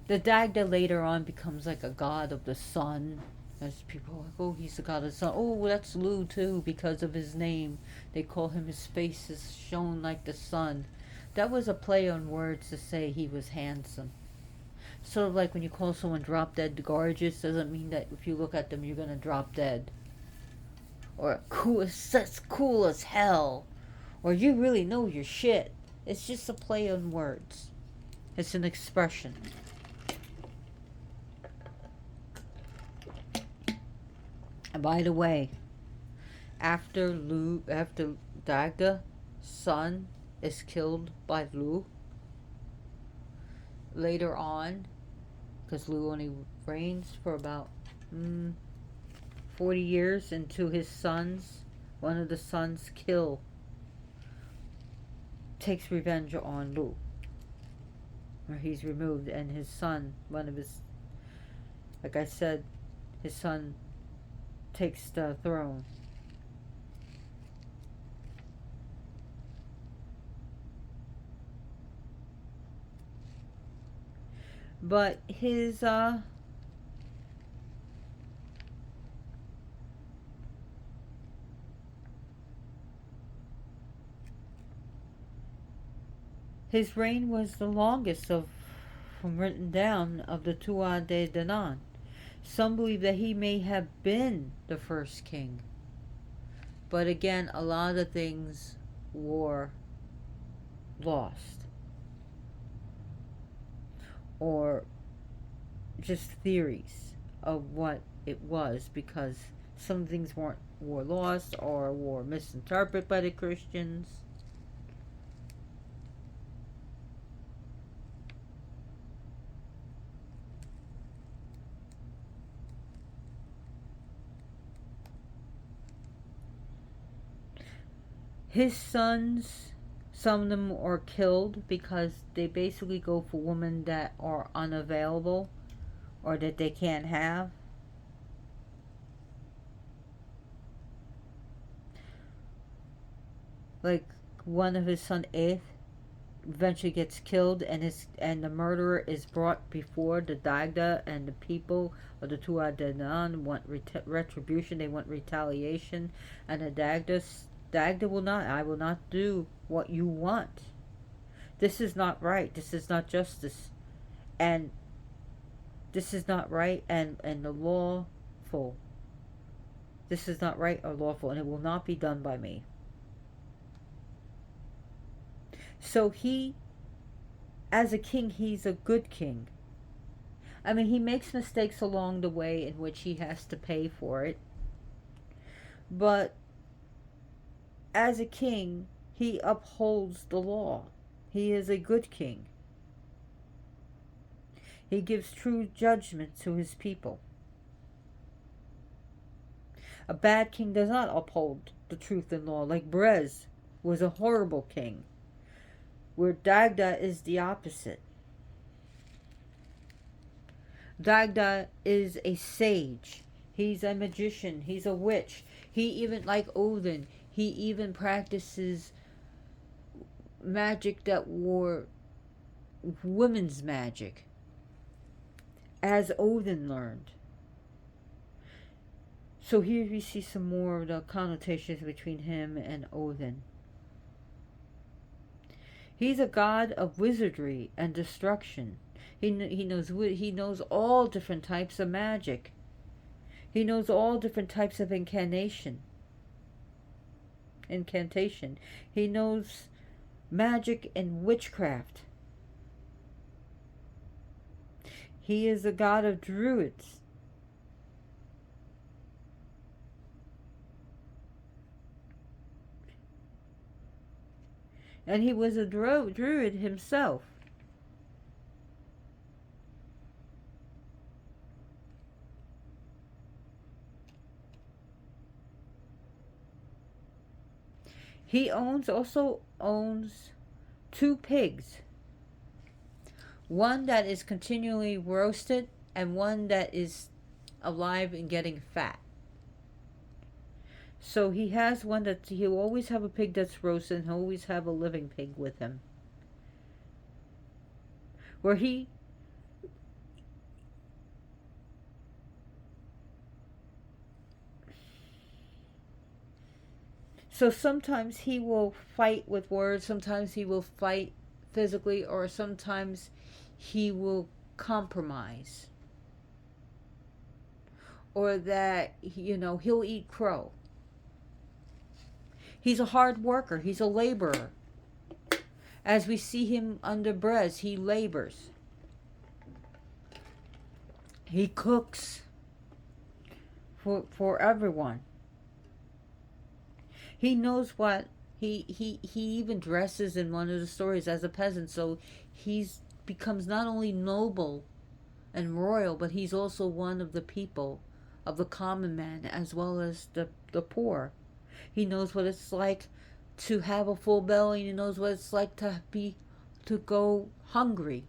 The Dagda later on becomes like a god of the sun. As people are like, oh, he's the god of the sun. Oh, that's Lu too because of his name. They call him, his face is shone like the sun. That was a play on words to say he was handsome. Sort of like when you call someone drop dead gorgeous, doesn't mean that if you look at them you're gonna drop dead. Or cool, that's cool as hell. Or you really know your shit. It's just a play on words. It's an expression. And by the way, after Dagda, son is killed by Lu, later on, because Lu only reigns for about 40 years, into his sons, one of the sons takes revenge on Lu. Or he's removed, and his son, one of his, like I said, his son takes the throne. But his reign was the longest from written down of the Tua de Danann. Some believe that he may have been the first king. But again, a lot of things were lost. Or just theories of what it was, because some things were lost or were misinterpreted by the Christians. His sons, some of them are killed because they basically go for women that are unavailable or that they can't have. Like one of his son, Aeth, eventually gets killed, and the murderer is brought before the Dagda, and the people of the Tua Danann want retribution. They want retaliation, and the Dagda will not. I will not do what you want. This is not right. This is not justice, and this is not right, and the lawful. This is not right or lawful, and it will not be done by me. So he, as a king, he's a good king. I mean, he makes mistakes along the way in which he has to pay for it. But as a king, he upholds the law. He is a good king. He gives true judgment to his people. A bad king does not uphold the truth and law, like Brez was a horrible king, where Dagda is the opposite. Dagda is a sage. He's a magician. He's a witch. He even, like Odin, he even practices magic that were women's magic, as Odin learned. So here we see some more of the connotations between him and Odin. He's a god of wizardry and destruction. He knows all different types of magic. He knows all different types of incantation. He knows magic and witchcraft. He is a god of druids. And he was a druid himself. He also owns 2 pigs. One that is continually roasted and one that is alive and getting fat. So he has one that he'll always have a pig that's roasted, and he'll always have a living pig with him. Where he So sometimes he will fight with words, sometimes he will fight physically, or sometimes he will compromise. Or that, he'll eat crow. He's a hard worker, he's a laborer. As we see him under Brez, he labors. He cooks for everyone. He knows what he even dresses in one of the stories as a peasant, so he's becomes not only noble and royal, but he's also one of the people, of the common man, as well as the poor. He knows what it's like to have a full belly, and he knows what it's like to go hungry.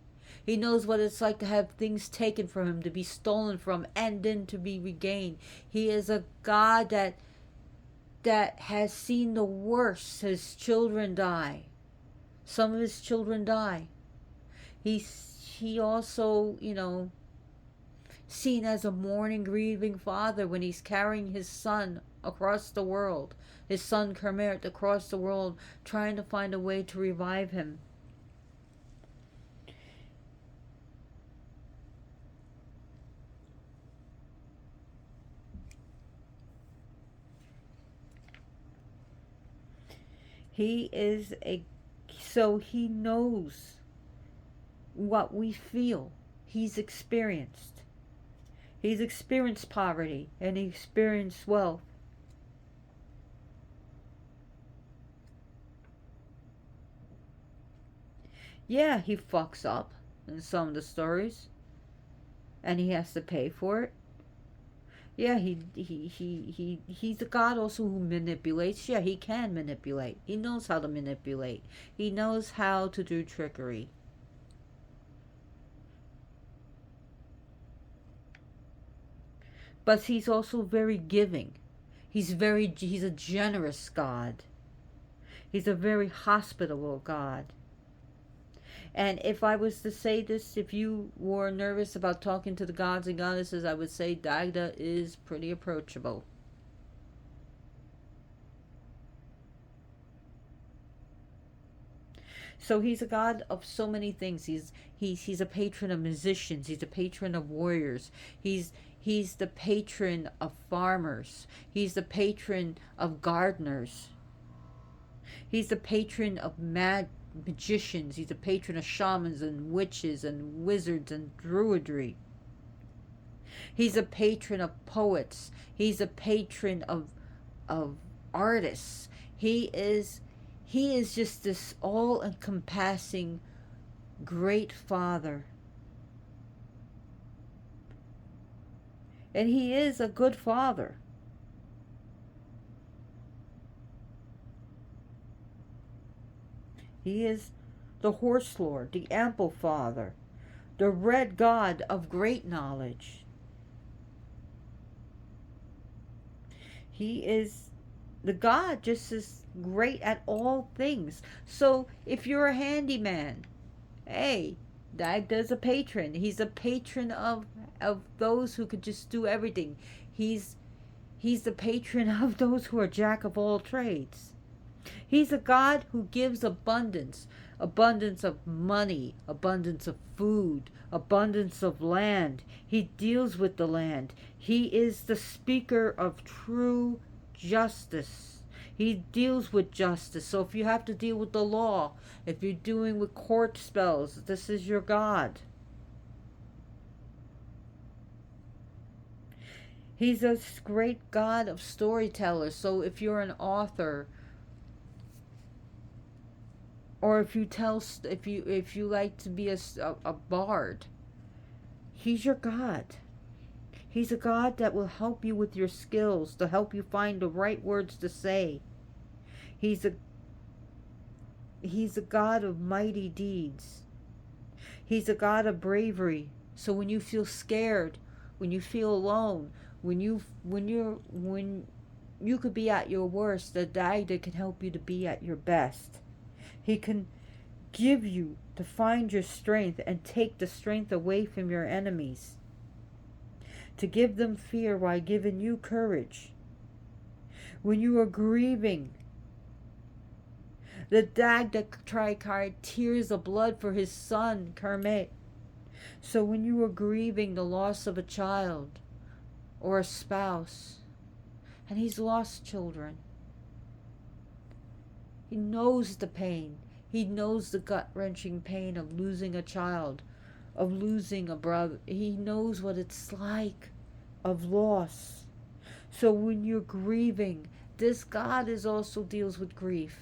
He knows what it's like to have things taken from him, to be stolen from, and then to be regained. He is a God that has seen the worst. His children die. Some of his children die. He also, seen as a mourning, grieving father when he's carrying his son across the world, his son Kermit across the world, trying to find a way to revive him. So he knows what we feel. He's experienced poverty, and he experienced wealth. Yeah, he fucks up in some of the stories, and he has to pay for it. Yeah, he's a god also who manipulates. Yeah, he can manipulate. He knows how to manipulate. He knows how to do trickery. But he's also very giving. He's a generous god. He's a very hospitable god. And if I was to say this, if you were nervous about talking to the gods and goddesses, I would say Dagda is pretty approachable. So he's a god of so many things. He's a patron of musicians. He's a patron of warriors. He's the patron of farmers. He's the patron of gardeners. He's the patron of magicians. He's a patron of shamans and witches and wizards and druidry. He's a patron of poets. He's a patron of artists. He is just this all-encompassing great father. And he is a good father. He is the horse lord, the ample father, the red god of great knowledge. He is the god just as great at all things. So if you're a handyman, hey, Dagda's a patron. He's a patron of those who could just do everything. He's the patron of those who are jack of all trades. He's a God who gives abundance. Abundance of money, abundance of food, abundance of land. He deals with the land. He is the speaker of true justice. He deals with justice. So if you have to deal with the law, if you're doing with court spells, this is your God. He's a great God of storytellers. So if you're an author, or if you like to be a bard, he's your God. He's a God that will help you with your skills, to help you find the right words to say. He's a God of mighty deeds. He's a God of bravery. So when you feel scared, when you feel alone, when you could be at your worst, the Dagda can help you to be at your best. He can give you to find your strength and take the strength away from your enemies. To give them fear while giving you courage. When you are grieving, The Dagda tried tears of blood for his son, Kermit. So when you are grieving the loss of a child or a spouse, and he's lost children, he knows the pain. He knows the gut-wrenching pain of losing a child, of losing a brother. He knows what it's like of loss. So when you're grieving, this God is also deals with grief.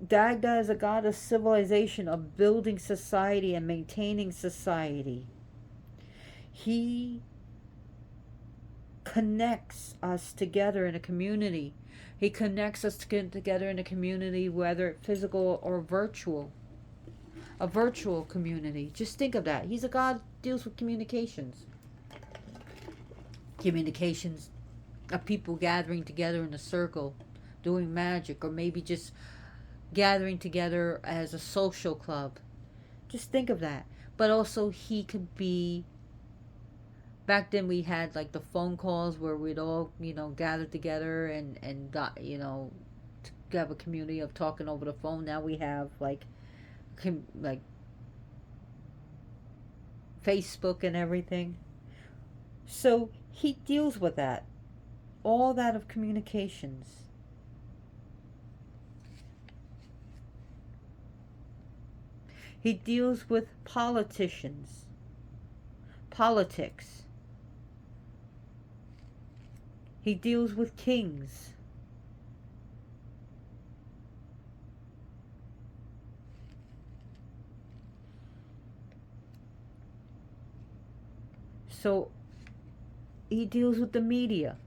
Dagda is a god of civilization, of building society and maintaining society. He connects us together in a community. He connects us together in a community, whether physical or virtual. A virtual community. Just think of that. He's a god who deals with communications. Communications of people gathering together in a circle, doing magic, or maybe just gathering together as a social club. Just think of that. But also he could be, back then we had like the phone calls where we'd all, gather together and got, to have a community of talking over the phone. Now we have like Facebook and everything. So he deals with that. All that of communications. He deals with politicians, politics. He deals with kings. So he deals with the media.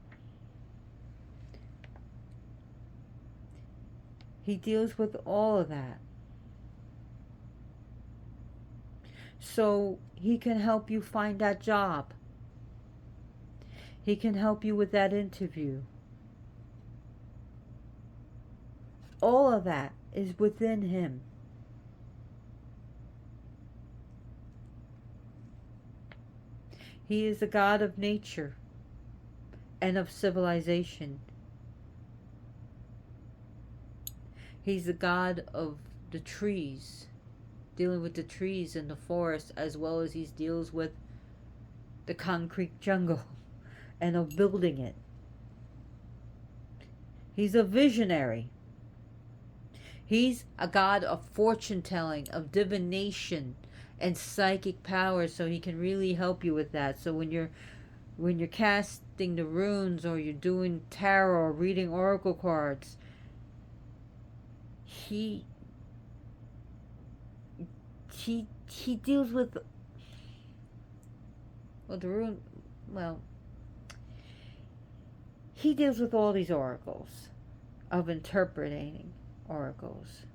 He deals with all of that. So he can help you find that job. He can help you with that interview. All of that is within him. He is the God of nature and of civilization. He's the God of the trees, dealing with the trees in the forest, as well as he deals with the concrete jungle and of building it. He's a visionary. He's a god of fortune telling, of divination and psychic power, so he can really help you with that. So when you're casting the runes, or you're doing tarot or reading oracle cards, he deals with, well, the rune, well, he deals with all these oracles, of interpreting oracles.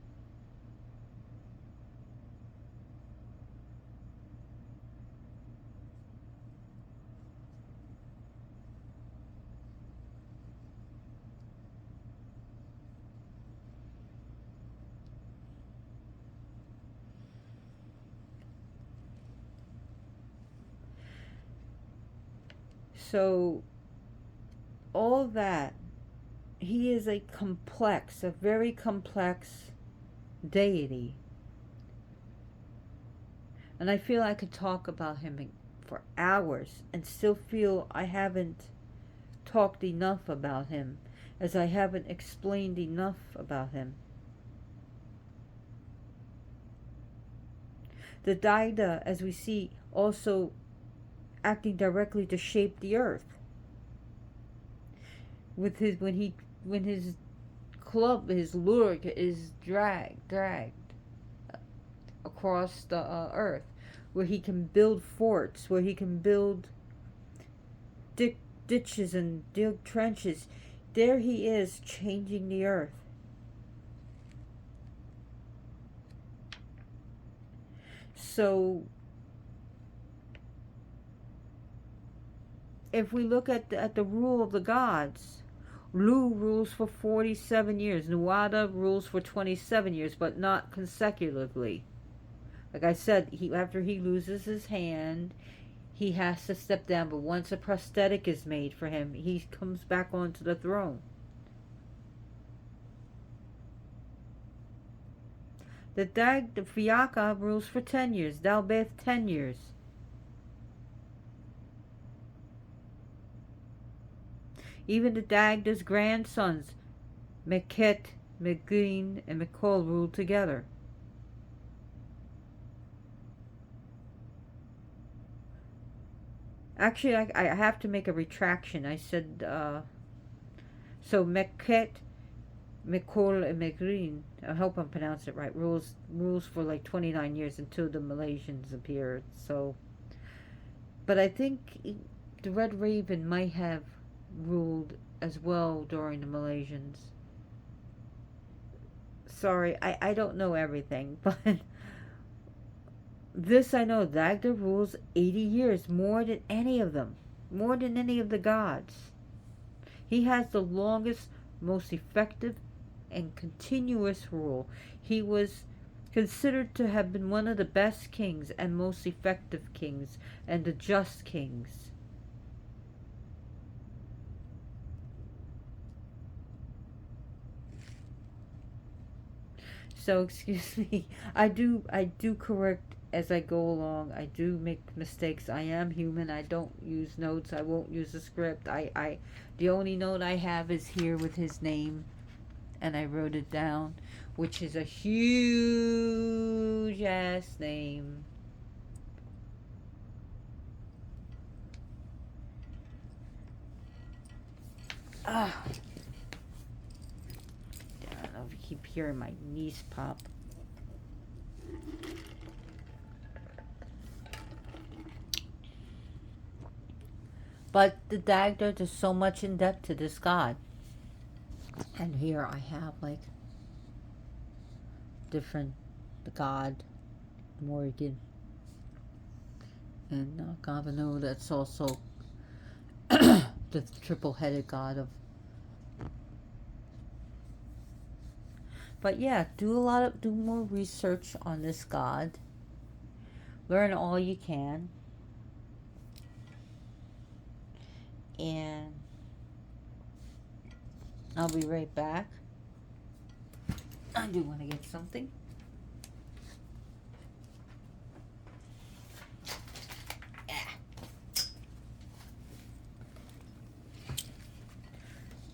So all that, he is a very complex deity. And I feel I could talk about him for hours and still feel I haven't talked enough about him, as I haven't explained enough about him. The Dagda, as we see, also acting directly to shape the earth. With when his club, his lure is dragged across the earth, where he can build forts, where he can build ditches and dig trenches. There he is, changing the earth. So if we look at the rule of the gods, Lu rules for 47 years. Nuada rules for 27 years, but not consecutively. Like I said, after he loses his hand, he has to step down. But once a prosthetic is made for him, he comes back onto the throne. The Fiaka rules for 10 years. Dalbeth, 10 years. Even the Dagda's grandsons, Meket, McGreen, and McCall ruled together. Actually, I have to make a retraction. I said, so Meket, McCall, and McGreen, I hope I'm pronouncing it right, rules for like 29 years until the Malaysians appeared. So, but I think the Red Raven might have ruled as well during the Malaysians. Sorry, I don't know everything, but this I know, Dagda rules 80 years, more than any of them, more than any of the gods. He has the longest, most effective, and continuous rule. He was considered to have been one of the best kings and most effective kings and the just kings. So excuse me, I do correct as I go along. I do make mistakes. I am human. I don't use notes. I won't use a script. The only note I have is here with his name, and I wrote it down, which is a huge ass name. Ah, I don't know if you keep hearing my knees pop. But the Dagda, there's so much in depth to this god. And here I have like different, the god, Morgan, and Gavano, that's also the triple-headed god of. But yeah, do more research on this god. Learn all you can. And I'll be right back. I do want to get something.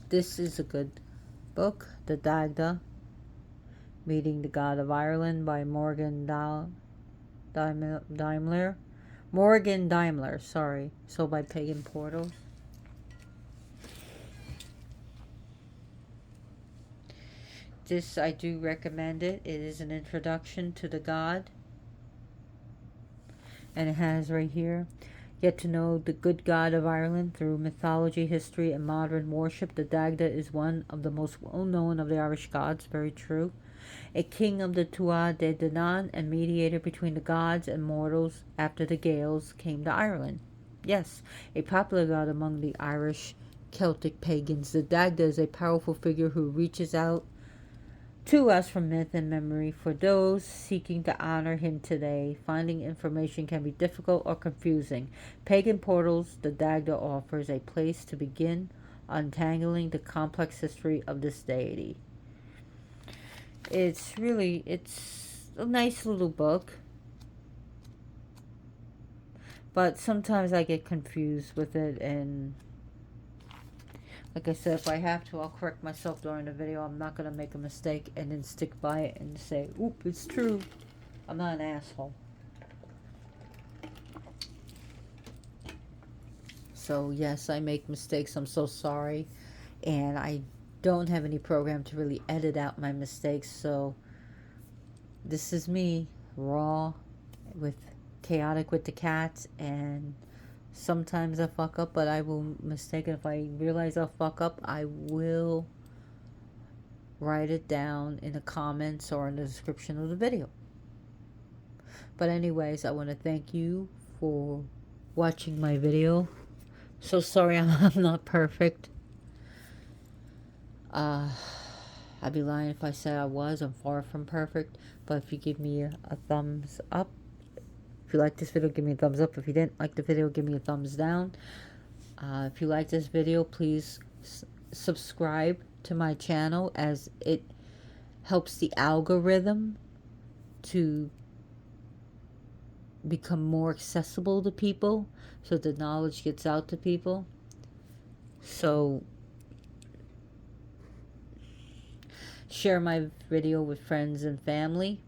This is a good book, The Dagda, Meeting the God of Ireland by Morgan Daimler. Morgan Daimler, sorry. So by Pagan Portals. This, I do recommend it. It is an introduction to the god. And it has right here, get to know the good god of Ireland through mythology, history, and modern worship. The Dagda is one of the most well-known of the Irish gods. Very true. A king of the Tuatha De Danann and mediator between the gods and mortals after the Gaels came to Ireland. Yes, a popular god among the Irish Celtic pagans. The Dagda is a powerful figure who reaches out to us from myth and memory. For those seeking to honor him today, finding information can be difficult or confusing. Pagan Portals, the Dagda offers a place to begin untangling the complex history of this deity. It's a nice little book, but sometimes I get confused with it, and like I said, if I have to, I'll correct myself during the video. I'm not going to make a mistake and then stick by it and say, oop, it's true. I'm not an asshole. So yes, I make mistakes. I'm so sorry. And I don't have any program to really edit out my mistakes. So this is me, raw, chaotic with the cats, and sometimes I fuck up, but I will mistake it. If I realize I'll fuck up, I will write it down in the comments or in the description of the video. But anyways, I want to thank you for watching my video. So sorry I'm not perfect. Uh, I'd be lying if I said I was. I'm far from perfect. But if you give me a thumbs up, if you like this video, give me a thumbs up. If you didn't like the video, give me a thumbs down. If you like this video, please subscribe to my channel, as it helps the algorithm to become more accessible to people, so the knowledge gets out to people. So share my video with friends and family.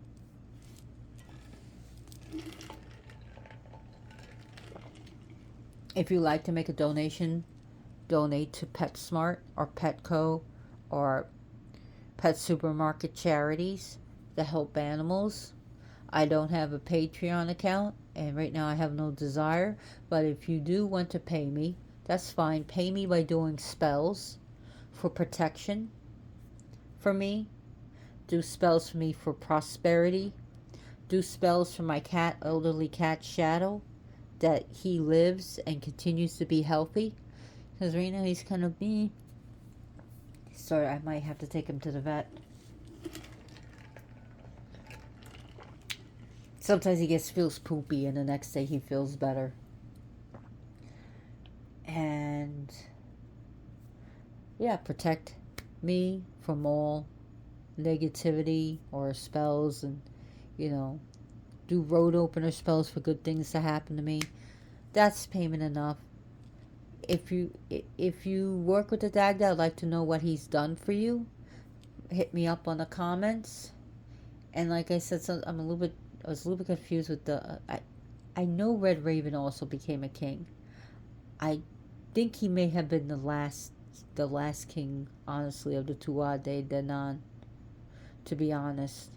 If you like to make a donation, donate to PetSmart or Petco or Pet Supermarket charities that help animals. I don't have a Patreon account, and right now I have no desire, but if you do want to pay me, that's fine. Pay me by doing spells for protection for me. Do spells for me for prosperity. Do spells for my cat, elderly cat Shadow, that he lives and continues to be healthy. Because right now he's kind of me. Sorry, I might have to take him to the vet. Sometimes he feels poopy, and the next day he feels better. And yeah, protect me from all negativity or spells, and do road opener spells for good things to happen to me. That's payment enough. If you work with the Dagda, I'd like to know what he's done for you. Hit me up on the comments. And like I said, I was a little bit confused with the. I know Red Raven also became a king. I think he may have been the last king, honestly, of the Tuatha Danann, to be honest.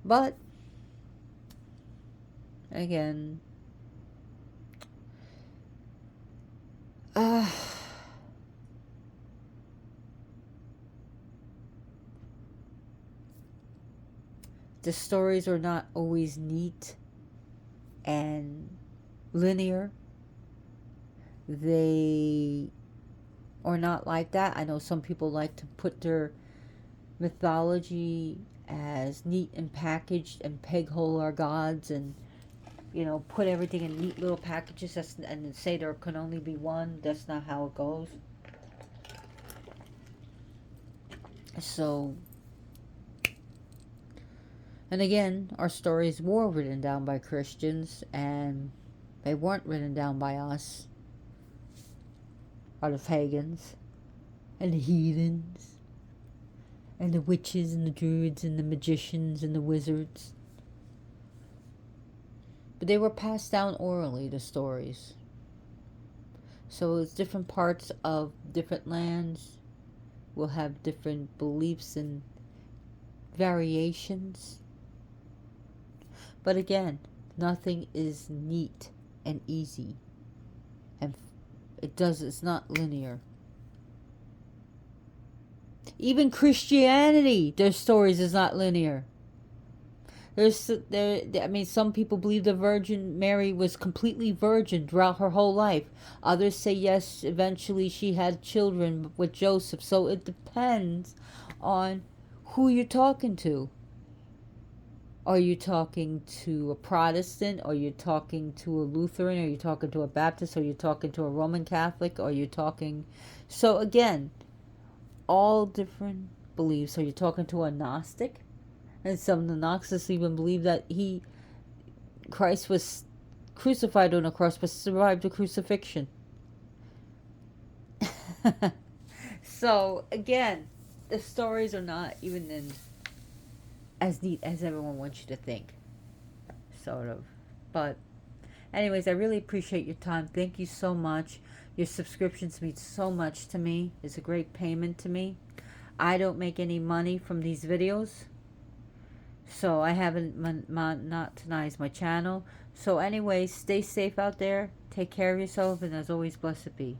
But again, the stories are not always neat and linear. They are not like that. I know some people like to put their mythology as neat and packaged and peg hole our gods, and put everything in neat little packages, and say there can only be one. That's not how it goes. So, and again, our stories were written down by Christians, and they weren't written down by us, or the pagans, and the heathens, and the witches, and the druids, and the magicians, and the wizards. But they were passed down orally, the stories. So it's different parts of different lands will have different beliefs and variations. But again, nothing is neat and easy. And it's not linear. Even Christianity, their stories is not linear. Some people believe the Virgin Mary was completely virgin throughout her whole life. Others say yes, eventually she had children with Joseph. So it depends on who you're talking to. Are you talking to a Protestant? Are you talking to a Lutheran? Are you talking to a Baptist? Are you talking to a Roman Catholic? Are you talking... So again, all different beliefs. Are you talking to a Gnostic? And some of the Gnostics even believe that Christ was crucified on a cross but survived the crucifixion. So again, the stories are not even as neat as everyone wants you to think, sort of. But anyways, I really appreciate your time. Thank you so much. Your subscriptions mean so much to me. It's a great payment to me. I don't make any money from these videos, so I haven't monetized my channel. So anyways, stay safe out there. Take care of yourself, and as always, blessed be.